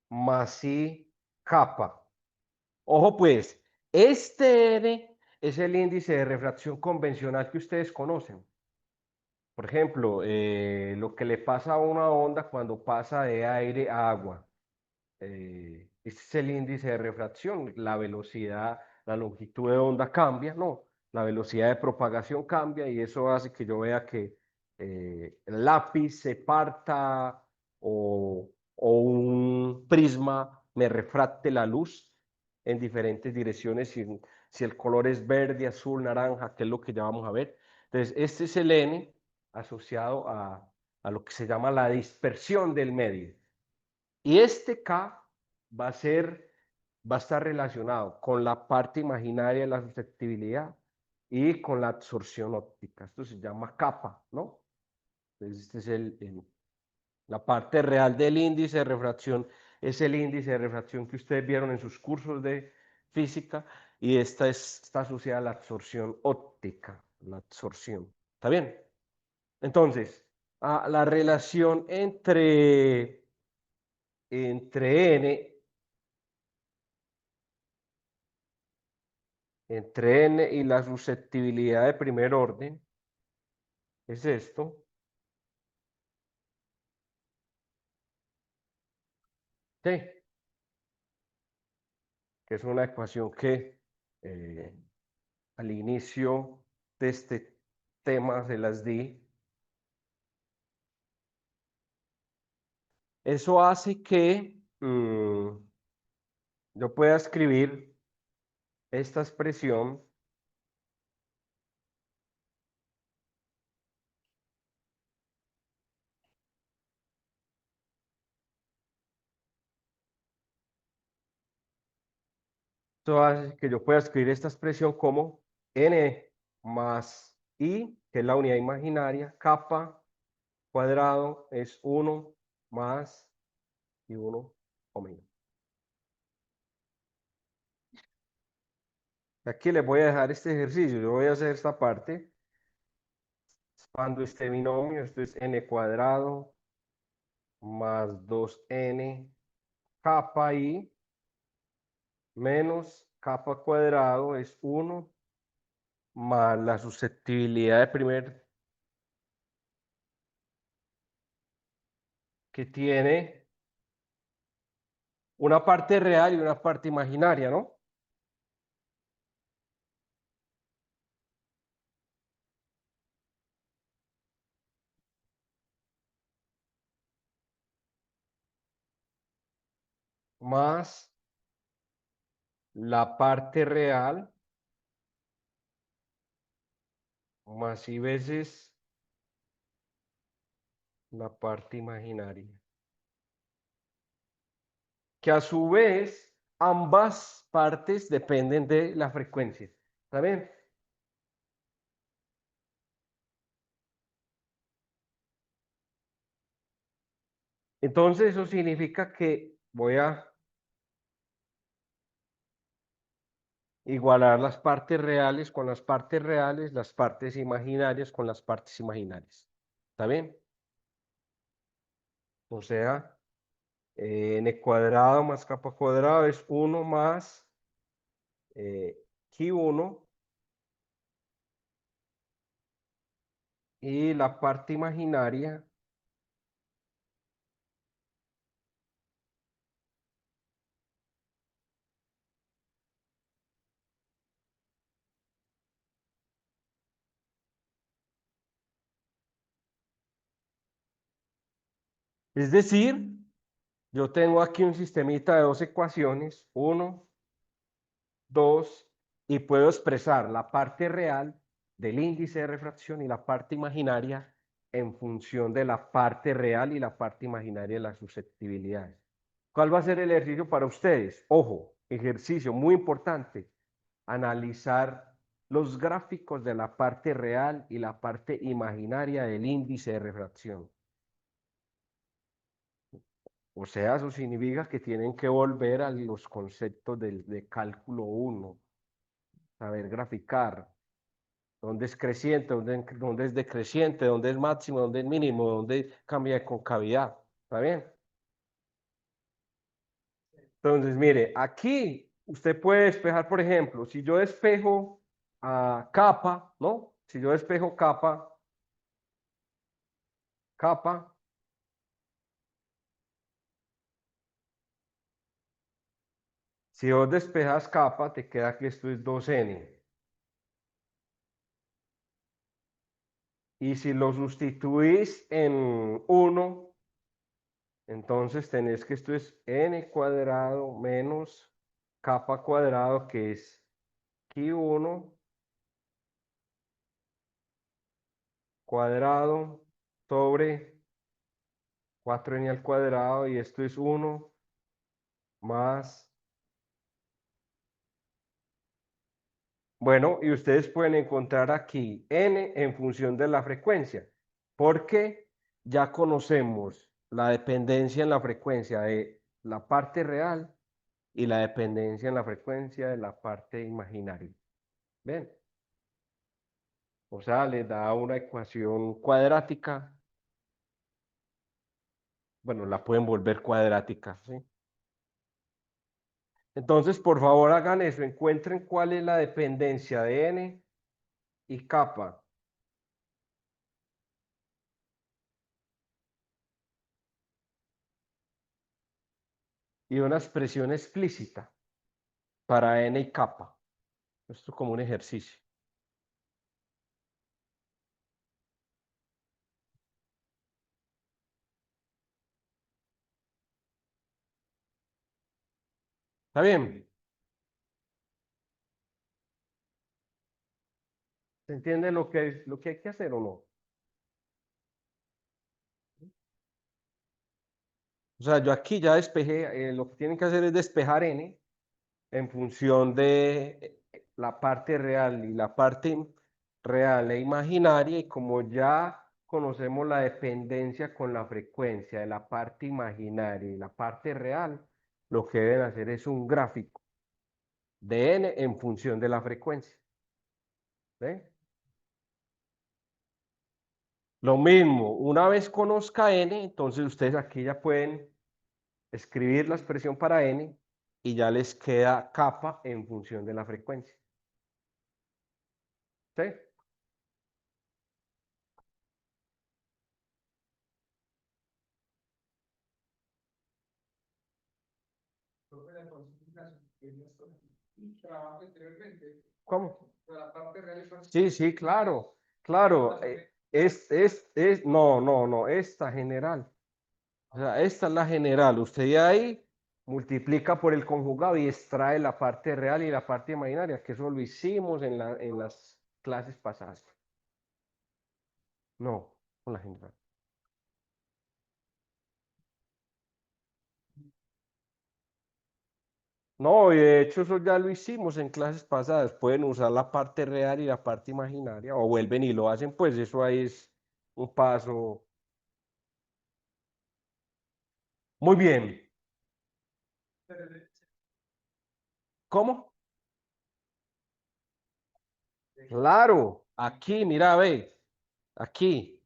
más i capa. Ojo pues, este n es el índice de refracción convencional que ustedes conocen. Por ejemplo, lo que le pasa a una onda cuando pasa de aire a agua. Este es el índice de refracción, la velocidad, la longitud de onda cambia, ¿no? La velocidad de propagación cambia y eso hace que yo vea que el lápiz se parta o un prisma me refracte la luz en diferentes direcciones, si el color es verde, azul, naranja, que es lo que ya vamos a ver. Entonces, este es el N asociado a lo que se llama la dispersión del medio. Y este K va a ser, va a estar relacionado con la parte imaginaria de la susceptibilidad y con la absorción óptica. Esto se llama capa, ¿no? Entonces, este es la parte real del índice de refracción. es el índice de refracción que ustedes vieron en sus cursos de física y esta está asociada a la absorción óptica, la absorción. ¿Está bien? Entonces, la relación entre n y la susceptibilidad de primer orden es esto. ¿Sí? Que es una ecuación que al inicio de este tema se las di. Eso hace que yo pueda escribir esta expresión Esto hace que yo pueda escribir esta expresión como n más i, que es la unidad imaginaria, kappa cuadrado es 1 más y 1 omega. Aquí les voy a dejar este ejercicio. Yo voy a hacer esta parte. Cuando este binomio, esto es n cuadrado más 2n kappa i menos kappa cuadrado es 1 más la susceptibilidad de primer que tiene una parte real y una parte imaginaria, ¿no? Más la parte real más y veces la parte imaginaria. Que a su vez ambas partes dependen de la frecuencia. ¿Está bien? Entonces eso significa que voy a igualar las partes reales con las partes reales, las partes imaginarias con las partes imaginarias. ¿Está bien? O sea, n cuadrado más kappa cuadrado es 1 más Q1 y la parte imaginaria es decir, yo tengo aquí un sistemita de dos ecuaciones, 1, 2, y puedo expresar la parte real del índice de refracción y la parte imaginaria en función de la parte real y la parte imaginaria de las susceptibilidades. ¿Cuál va a ser el ejercicio para ustedes? Ojo, ejercicio muy importante, analizar los gráficos de la parte real y la parte imaginaria del índice de refracción. O sea, eso significa que tienen que volver a los conceptos de cálculo 1, saber graficar, dónde es creciente, dónde es decreciente, dónde es máximo, dónde es mínimo, dónde cambia de concavidad. ¿Está bien? Entonces, mire, aquí usted puede despejar, por ejemplo, si yo despejo a capa, ¿no? Si yo despejo capa, si vos despejas capa, te queda que esto es 2n. Y si lo sustituís en 1, entonces tenés que esto es n cuadrado menos capa cuadrado, que es Q1 cuadrado sobre 4n al cuadrado, y esto es 1 más. Bueno, y ustedes pueden encontrar aquí n en función de la frecuencia, porque ya conocemos la dependencia en la frecuencia de la parte real y la dependencia en la frecuencia de la parte imaginaria. ¿Ven? O sea, le da una ecuación cuadrática. Bueno, la pueden volver cuadrática, ¿sí? Entonces, por favor, hagan eso. Encuentren cuál es la dependencia de n y kappa. Y una expresión explícita para n y kappa. Esto como un ejercicio. ¿Está bien? ¿Se entiende lo que hay que hacer o no? O sea, yo aquí ya despejé, lo que tienen que hacer es despejar n en función de la parte real y la parte real e imaginaria, y como ya conocemos la dependencia con la frecuencia de la parte imaginaria y la parte real, lo que deben hacer es un gráfico de n en función de la frecuencia. ¿Sí? Lo mismo, una vez conozca n, entonces ustedes aquí ya pueden escribir la expresión para n y ya les queda kappa en función de la frecuencia. ¿Sí? ¿Cómo? Sí, sí, claro, claro. No, no, no, esta general. O sea, esta es la general. Usted de ahí multiplica por el conjugado y extrae la parte real y la parte imaginaria, que eso lo hicimos en las clases pasadas. No, con la general. No, y de hecho eso ya lo hicimos en clases pasadas. Pueden usar la parte real y la parte imaginaria, o vuelven y lo hacen, pues eso ahí es un paso. Muy bien. ¿Cómo? Claro, aquí, mira, ve, aquí,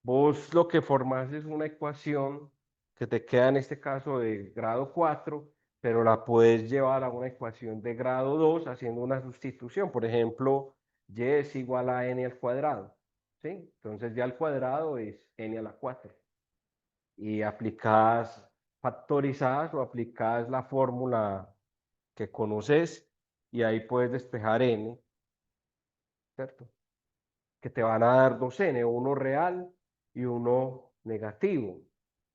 vos lo que formás es una ecuación que te queda en este caso de grado 4, pero la puedes llevar a una ecuación de grado 2 haciendo una sustitución. Por ejemplo, y es igual a n al cuadrado, ¿sí? Entonces ya al cuadrado es n a la 4. Y aplicás, factorizás o aplicás la fórmula que conoces y ahí puedes despejar n, ¿cierto? Que te van a dar dos n, uno real y uno negativo.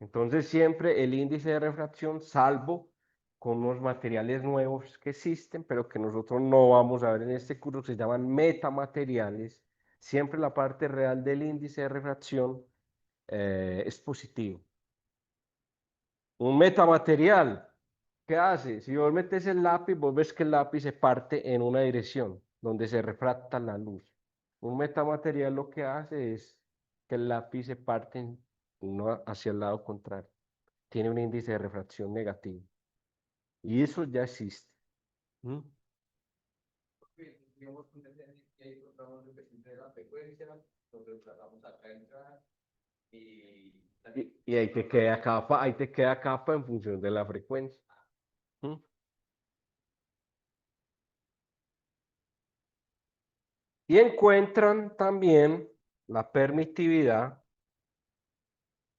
Entonces siempre el índice de refracción, salvo con unos materiales nuevos que existen, pero que nosotros no vamos a ver en este curso, se llaman metamateriales, siempre la parte real del índice de refracción es positivo. Un metamaterial, ¿qué hace? Si vos metes el lápiz, vos ves que el lápiz se parte en una dirección, donde se refracta la luz. Un metamaterial lo que hace es que el lápiz se parte uno hacia el lado contrario. Tiene un índice de refracción negativo. Y eso ya existe. ¿Mm? Y ahí te queda capa en función de la frecuencia. ¿Mm? Y encuentran también la permitividad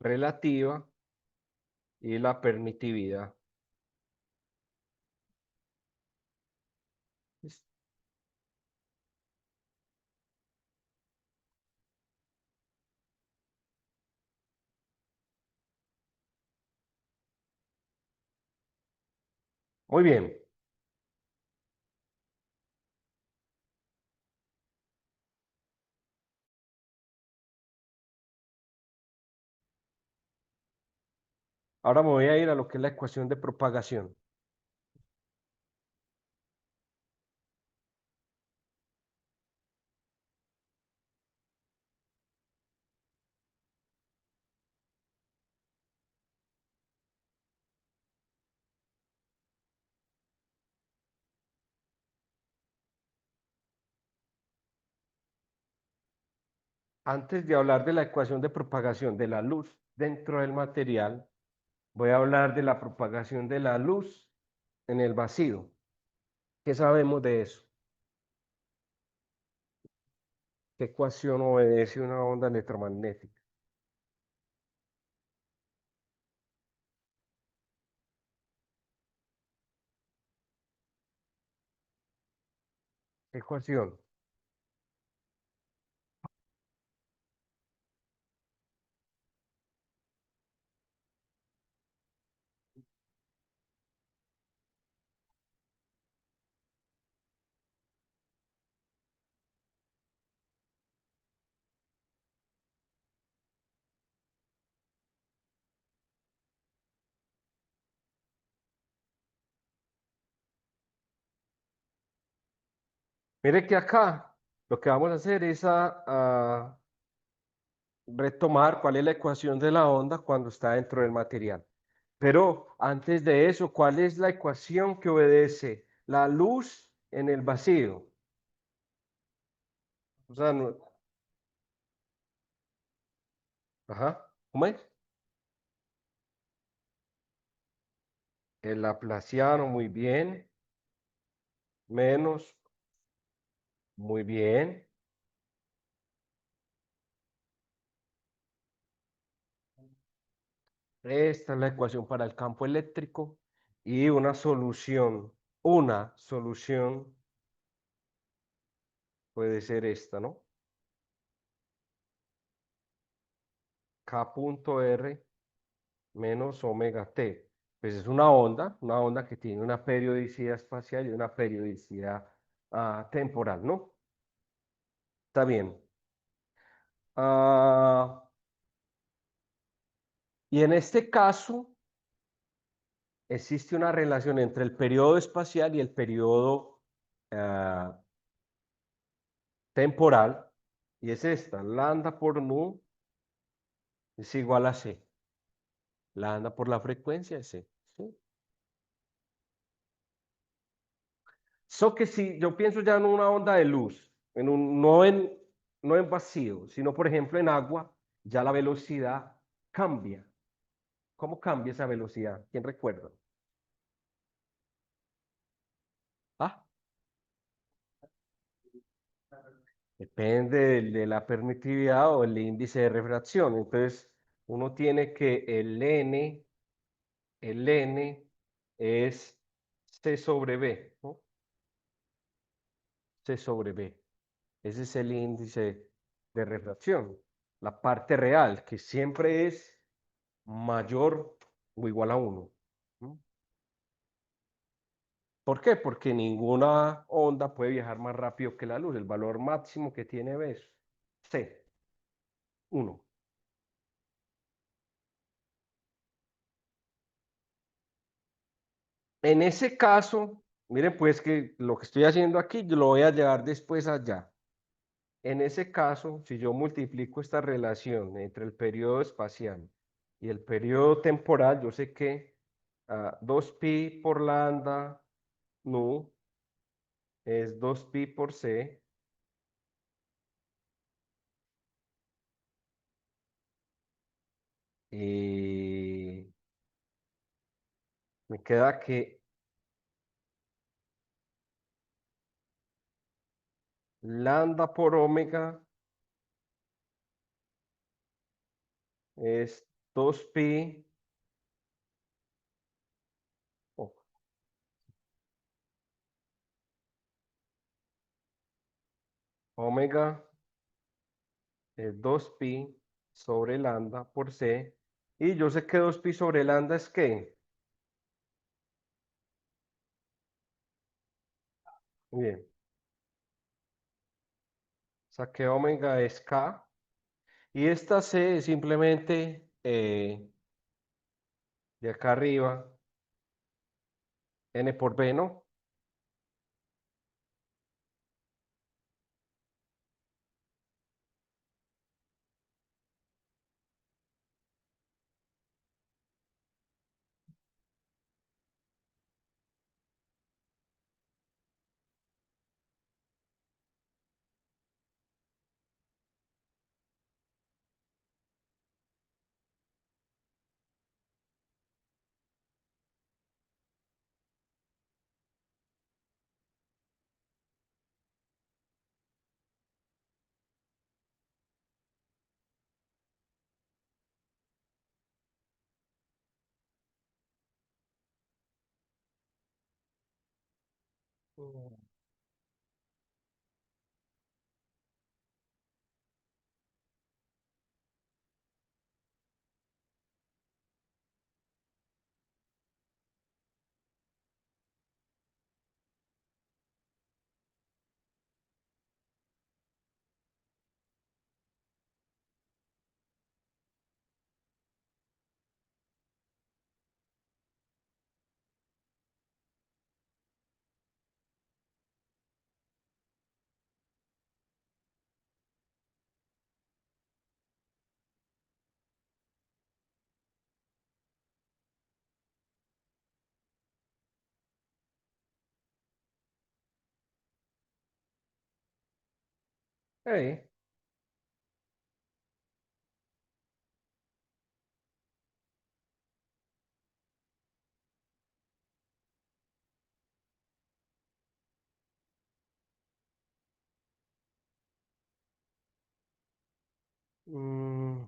relativa y la permitividad. Muy bien. Ahora me voy a ir a lo que es la ecuación de propagación. Antes de hablar de la ecuación de propagación de la luz dentro del material, voy a hablar de la propagación de la luz en el vacío. ¿Qué sabemos de eso? ¿Qué ecuación obedece una onda electromagnética? ¿Qué ecuación? Mire que acá lo que vamos a hacer es a retomar cuál es la ecuación de la onda cuando está dentro del material. Pero antes de eso, ¿cuál es la ecuación que obedece la luz en el vacío? O sea, ajá, ¿cómo es? El laplaciano, muy bien, menos, muy bien. Esta es la ecuación para el campo eléctrico y una solución puede ser esta, ¿no? K punto R menos omega t. Pues es una onda que tiene una periodicidad espacial y una periodicidad temporal, ¿no? Está bien. Ah, y en este caso existe una relación entre el periodo espacial y el periodo ah, temporal, y es esta, lambda por nu es igual a c. Lambda por la frecuencia es c. ¿Sí? So que si yo pienso ya en una onda de luz, no en vacío, sino por ejemplo en agua, ya la velocidad cambia. ¿Cómo cambia esa velocidad? ¿Quién recuerda? Ah, depende de la permitividad o el índice de refracción. Entonces, uno tiene que el N es C sobre B, ¿no? C sobre B. Ese es el índice de refracción, la parte real, que siempre es mayor o igual a uno. ¿No? ¿Por qué? Porque ninguna onda puede viajar más rápido que la luz. El valor máximo que tiene B es C, 1. En ese caso, miren pues que lo que estoy haciendo aquí, yo lo voy a llevar después allá. En ese caso, si yo multiplico esta relación entre el periodo espacial y el periodo temporal, yo sé que 2pi por lambda nu es 2pi por c, y me queda que lambda por omega es 2pi, oh, omega es 2pi sobre lambda por c, y yo sé que 2pi sobre lambda es ¿qué? Bien, saqué omega es k, y esta c es simplemente de acá arriba, n por b, ¿no? Mm, eh, mm,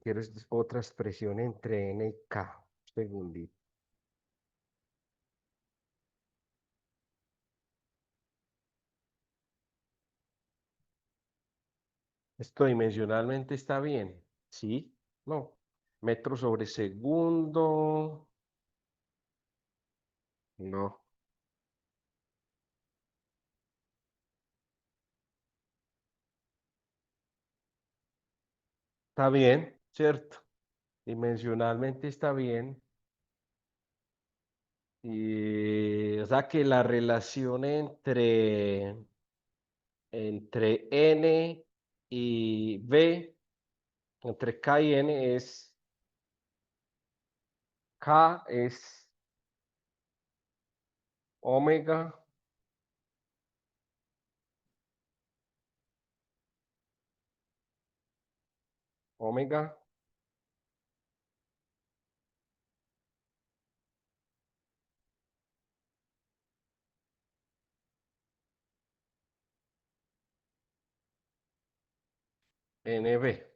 quiero otra expresión entre N y K. Segundito. Esto dimensionalmente está bien. ¿Sí? No. Metro sobre segundo. No. Está bien, ¿cierto? Dimensionalmente está bien. Y, o sea que la relación entre N y B, entre K y N es K es omega, omega NB.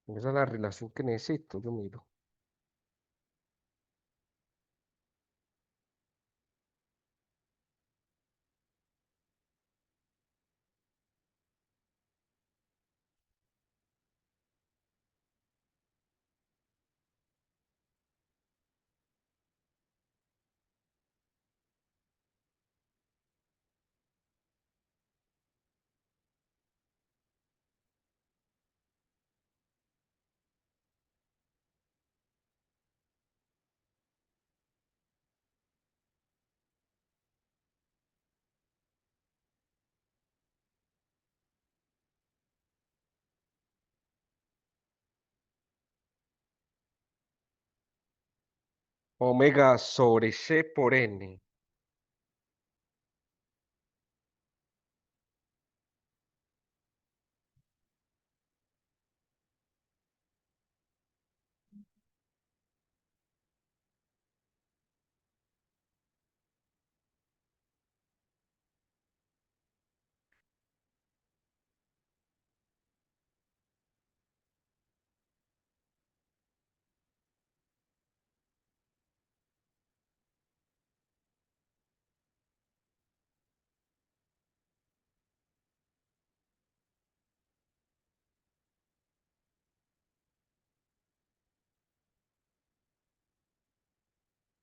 Esa es la relación que necesito, yo miro. Omega sobre C por N.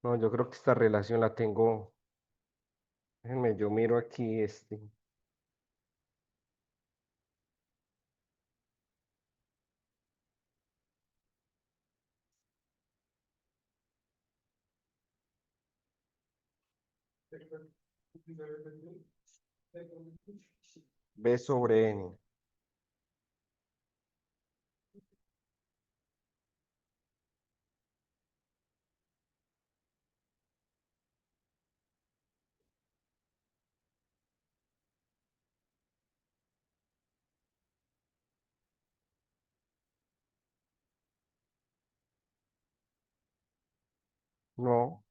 No, yo creo que esta relación la tengo. Déjenme, yo miro aquí este. B sobre N. No.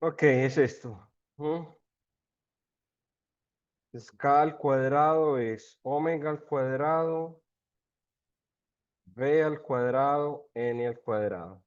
Ok, es esto. ¿Mm? Es K al cuadrado es omega al cuadrado, B al cuadrado, N al cuadrado.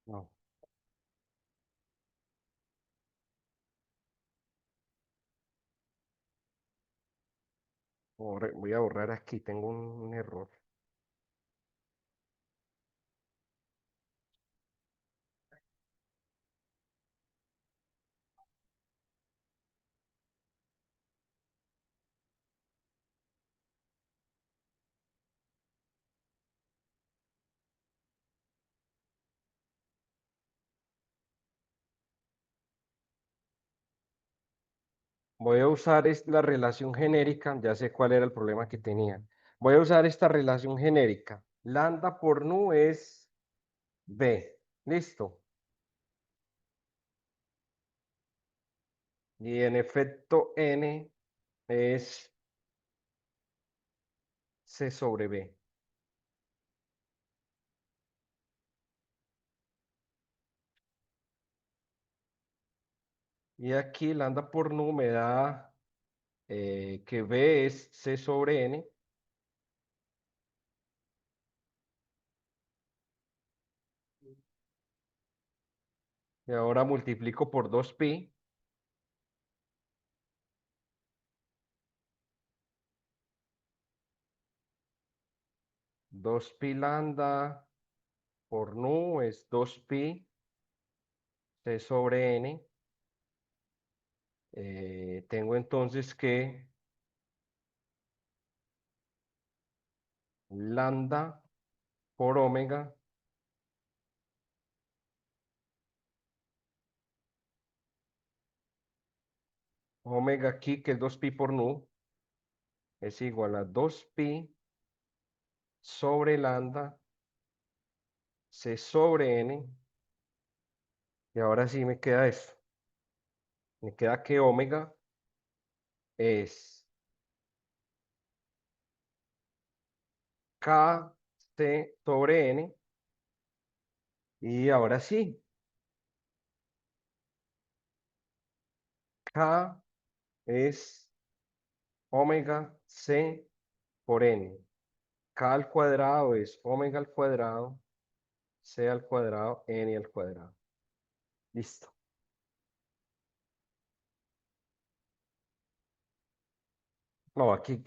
No. Voy a borrar aquí, tengo un error. Voy a usar la relación genérica, ya sé cuál era el problema que tenía. Voy a usar esta relación genérica. Lambda por nu es B. Listo. Y en efecto N es C sobre B. Y aquí lambda por nu me da que B es C sobre N. Y ahora multiplico por 2pi. 2pi lambda por nu es 2pi C sobre N. Tengo entonces que lambda por omega omega aquí, que es 2pi por nu, es igual a 2pi sobre lambda C sobre N. Y ahora sí me queda esto. Me queda que omega es KC sobre N. Y ahora sí, K es omega C por N. K al cuadrado es omega al cuadrado, C al cuadrado, N al cuadrado. Listo. No, aquí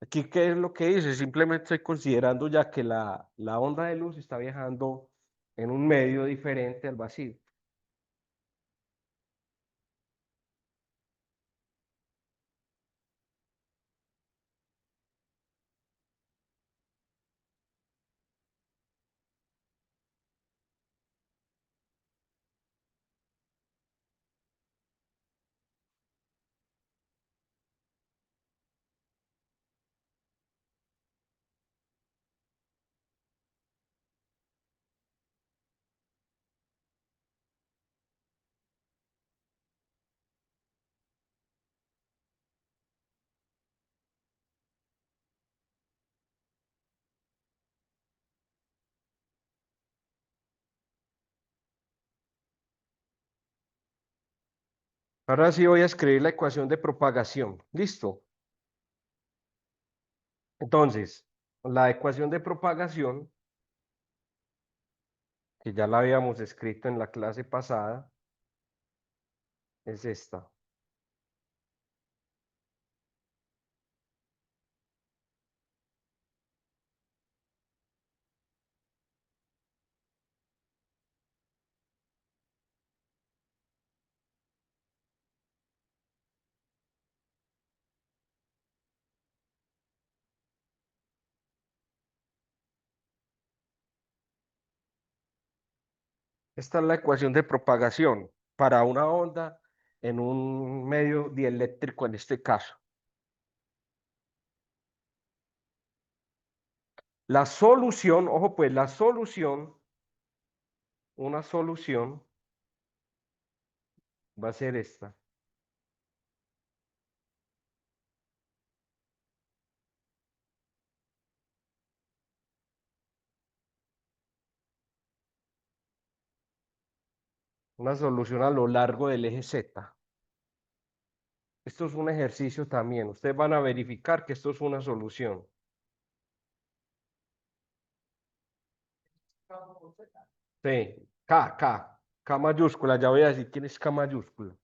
¿qué es lo que dice? Simplemente estoy considerando ya que la onda de luz está viajando en un medio diferente al vacío. Ahora sí voy a escribir la ecuación de propagación. Listo. Entonces, la ecuación de propagación, que ya la habíamos escrito en la clase pasada, es esta. Esta es la ecuación de propagación para una onda en un medio dieléctrico en este caso. La solución, ojo pues, la solución, una solución va a ser esta. Una solución a lo largo del eje Z. Esto es un ejercicio también. Ustedes van a verificar que esto es una solución. Sí, K mayúscula. Ya voy a decir quién es K mayúscula.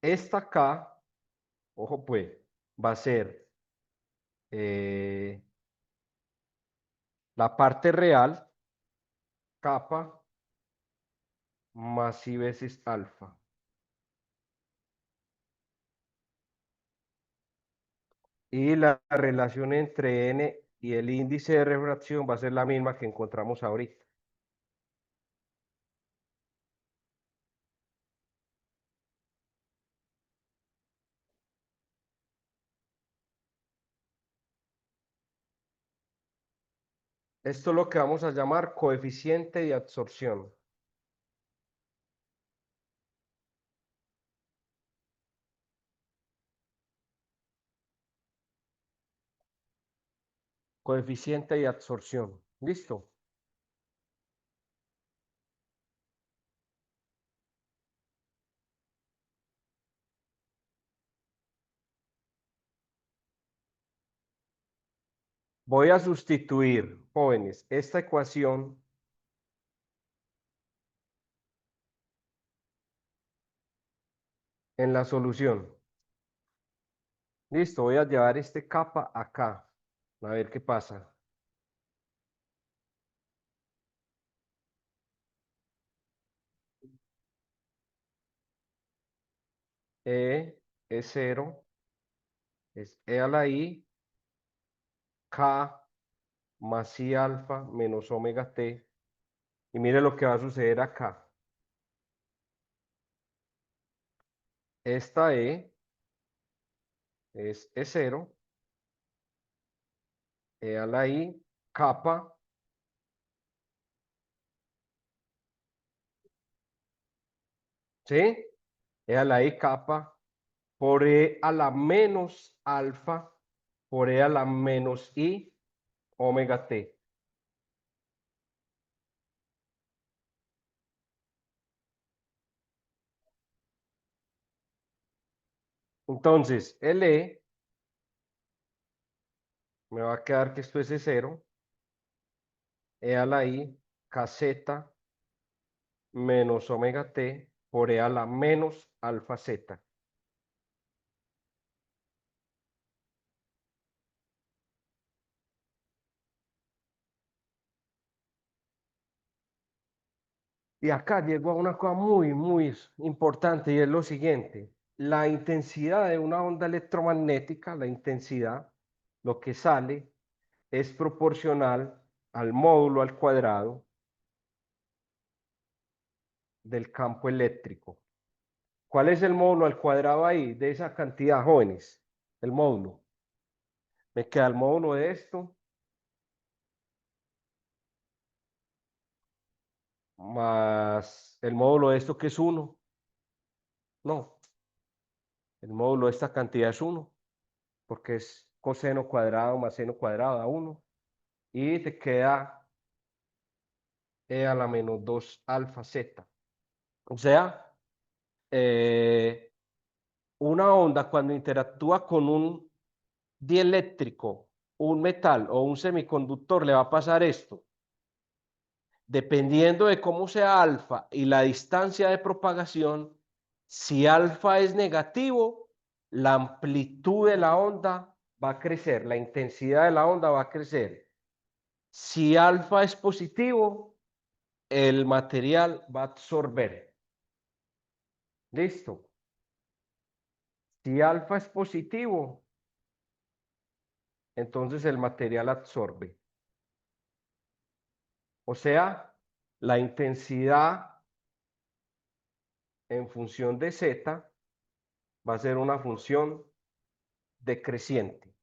Esta K, ojo pues, va a ser eh, la parte real, capa, más I veces alfa. Y la relación entre N y el índice de refracción va a ser la misma que encontramos ahorita. Esto es lo que vamos a llamar coeficiente de absorción. Coeficiente de absorción. ¿Listo? Voy a sustituir, jóvenes, esta ecuación en la solución. Listo, voy a llevar este capa acá. A ver qué pasa. E es 0, es E a la I, K más I alfa menos omega T. Y mire lo que va a suceder acá. Esta E es E0, E a la I, capa, ¿sí? E a la I capa por E a la menos alfa por E a la menos I omega T. Entonces, el E me va a quedar que esto es E0, E a la I, kz menos omega T por E a la menos alfa Z. Y acá llegó a una cosa muy, muy importante y es lo siguiente. La intensidad de una onda electromagnética, la intensidad, lo que sale, es proporcional al módulo al cuadrado del campo eléctrico. ¿Cuál es el módulo al cuadrado ahí de esa cantidad, jóvenes? El módulo. Me queda el módulo de esto más el módulo de esto que es 1. No, el módulo de esta cantidad es 1 porque es coseno cuadrado más seno cuadrado a 1. Y te queda E a la menos 2 alfa Z. O sea, eh, una onda cuando interactúa con un dieléctrico, un metal o un semiconductor, le va a pasar esto. Dependiendo de cómo sea alfa y la distancia de propagación, si alfa es negativo, la amplitud de la onda va a crecer, la intensidad de la onda va a crecer. Si alfa es positivo, el material va a absorber. Listo. Si alfa es positivo, entonces el material absorbe. O sea, la intensidad en función de Z va a ser una función decreciente.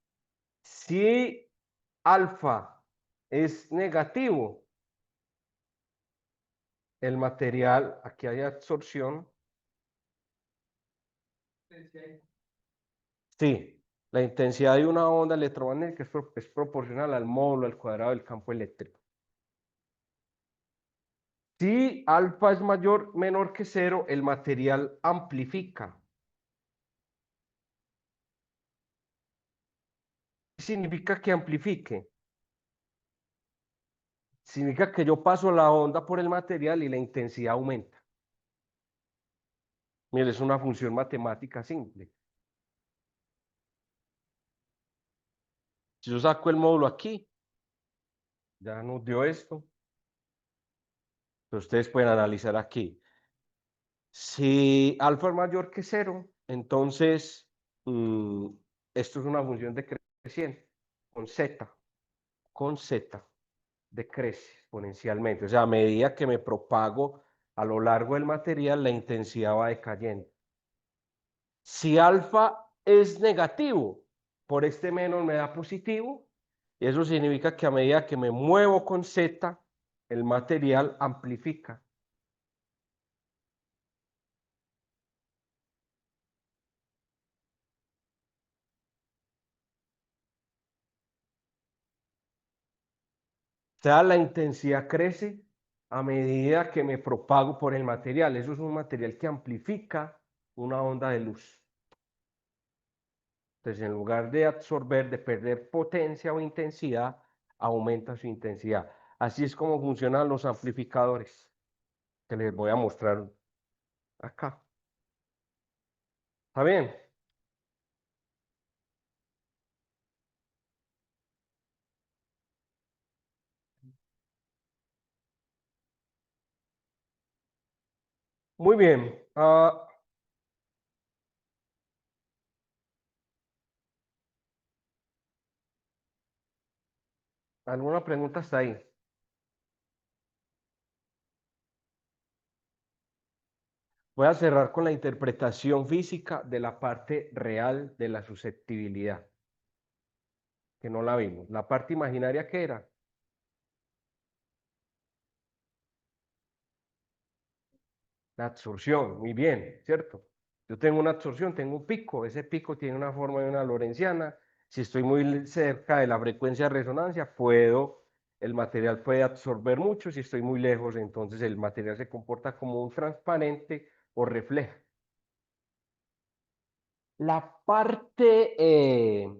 Si alfa es negativo, el material, aquí hay absorción. Sí, la intensidad de una onda electromagnética es proporcional al módulo al cuadrado del campo eléctrico. Si alfa es menor que cero, el material amplifica. ¿Qué significa que amplifique? Significa que yo paso la onda por el material y la intensidad aumenta. Mire, es una función matemática simple. Si yo saco el módulo aquí, ya nos dio esto. Pero ustedes pueden analizar aquí. Si alfa es mayor que cero, entonces esto es una función decreciente con z, decrece exponencialmente. O sea, a medida que me propago a lo largo del material, la intensidad va decayendo. Si alfa es negativo, por este menos me da positivo, y eso significa que a medida que me muevo con z, el material amplifica. O sea, la intensidad crece a medida que me propago por el material. Eso es un material que amplifica una onda de luz. Entonces, en lugar de absorber, de perder potencia o intensidad, aumenta su intensidad. Así es como funcionan los amplificadores, que les voy a mostrar acá. ¿Está bien? Muy bien. ¿Alguna pregunta hasta ahí? Voy a cerrar con la interpretación física de la parte real de la susceptibilidad, que no la vimos. La parte imaginaria, ¿qué era? La absorción, muy bien, ¿cierto? Yo tengo una absorción, tengo un pico, ese pico tiene una forma de una lorentziana. Si estoy muy cerca de la frecuencia de resonancia, el material puede absorber mucho. Si estoy muy lejos, entonces el material se comporta como un transparente o refleja. La parte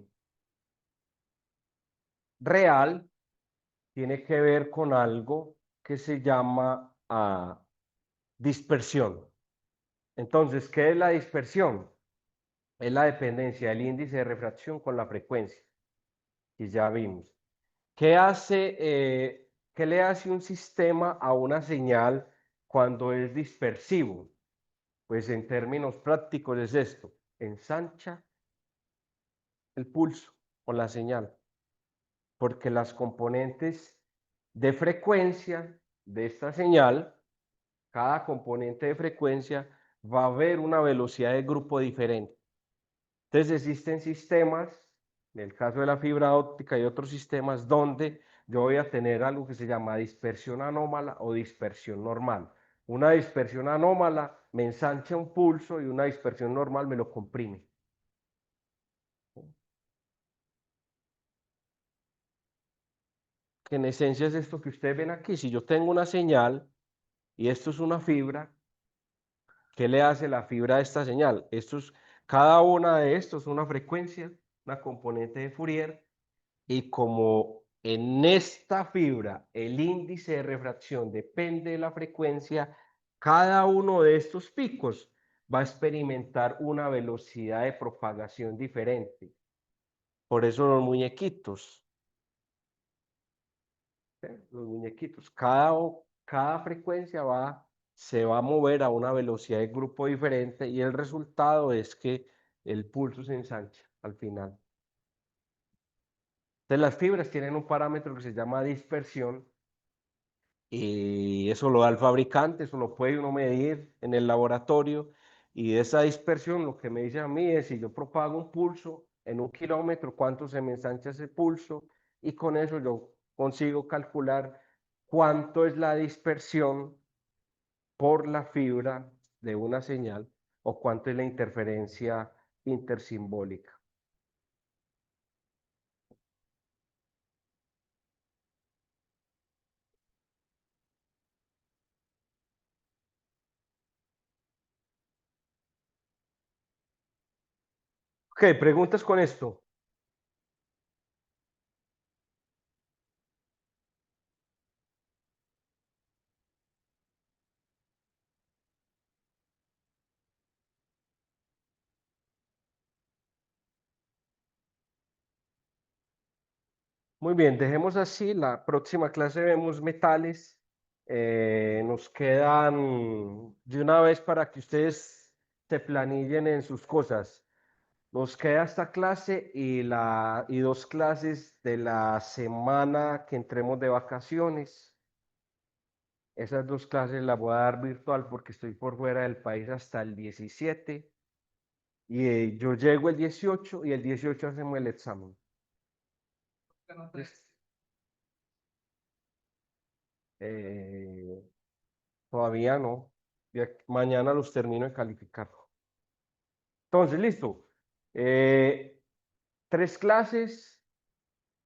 real tiene que ver con algo que se llama dispersión. Entonces, ¿qué es la dispersión? Es la dependencia del índice de refracción con la frecuencia, y ya vimos. ¿Qué le hace un sistema a una señal cuando es dispersivo? Pues en términos prácticos es esto: ensancha el pulso o la señal, porque las componentes de frecuencia de esta señal, cada componente de frecuencia va a haber una velocidad de grupo diferente. Entonces existen sistemas, en el caso de la fibra óptica y otros sistemas, donde yo voy a tener algo que se llama dispersión anómala o dispersión normal. Una dispersión anómala me ensancha un pulso y una dispersión normal me lo comprime. Que en esencia es esto que ustedes ven aquí. Si yo tengo una señal y esto es una fibra, ¿qué le hace la fibra a esta señal? Cada una de estos es una frecuencia, una componente de Fourier. Y como en esta fibra el índice de refracción depende de la frecuencia, cada uno de estos picos va a experimentar una velocidad de propagación diferente. Por eso los muñequitos, cada frecuencia se va a mover a una velocidad de grupo diferente, y el resultado es que el pulso se ensancha al final. Entonces las fibras tienen un parámetro que se llama dispersión, y eso lo da el fabricante, eso lo puede uno medir en el laboratorio, y de esa dispersión lo que me dice a mí es: si yo propago un pulso en 1 kilómetro, cuánto se me ensancha ese pulso, y con eso yo consigo calcular cuánto es la dispersión por la fibra de una señal, o cuánto es la interferencia intersimbólica. Ok, preguntas con esto. Muy bien, dejemos así. La próxima clase vemos metales. Nos quedan, de una vez para que ustedes se planillen en sus cosas, nos queda esta clase y 2 clases de la semana que entremos de vacaciones. Esas 2 clases las voy a dar virtual porque estoy por fuera del país hasta el 17, y yo llego el 18, y el 18 hacemos el examen. Listo. Eh, Todavía no. Mañana los termino de calificar. Entonces, listo. Eh, 3 clases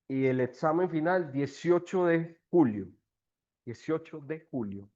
y el examen final 18 de julio. 18 de julio.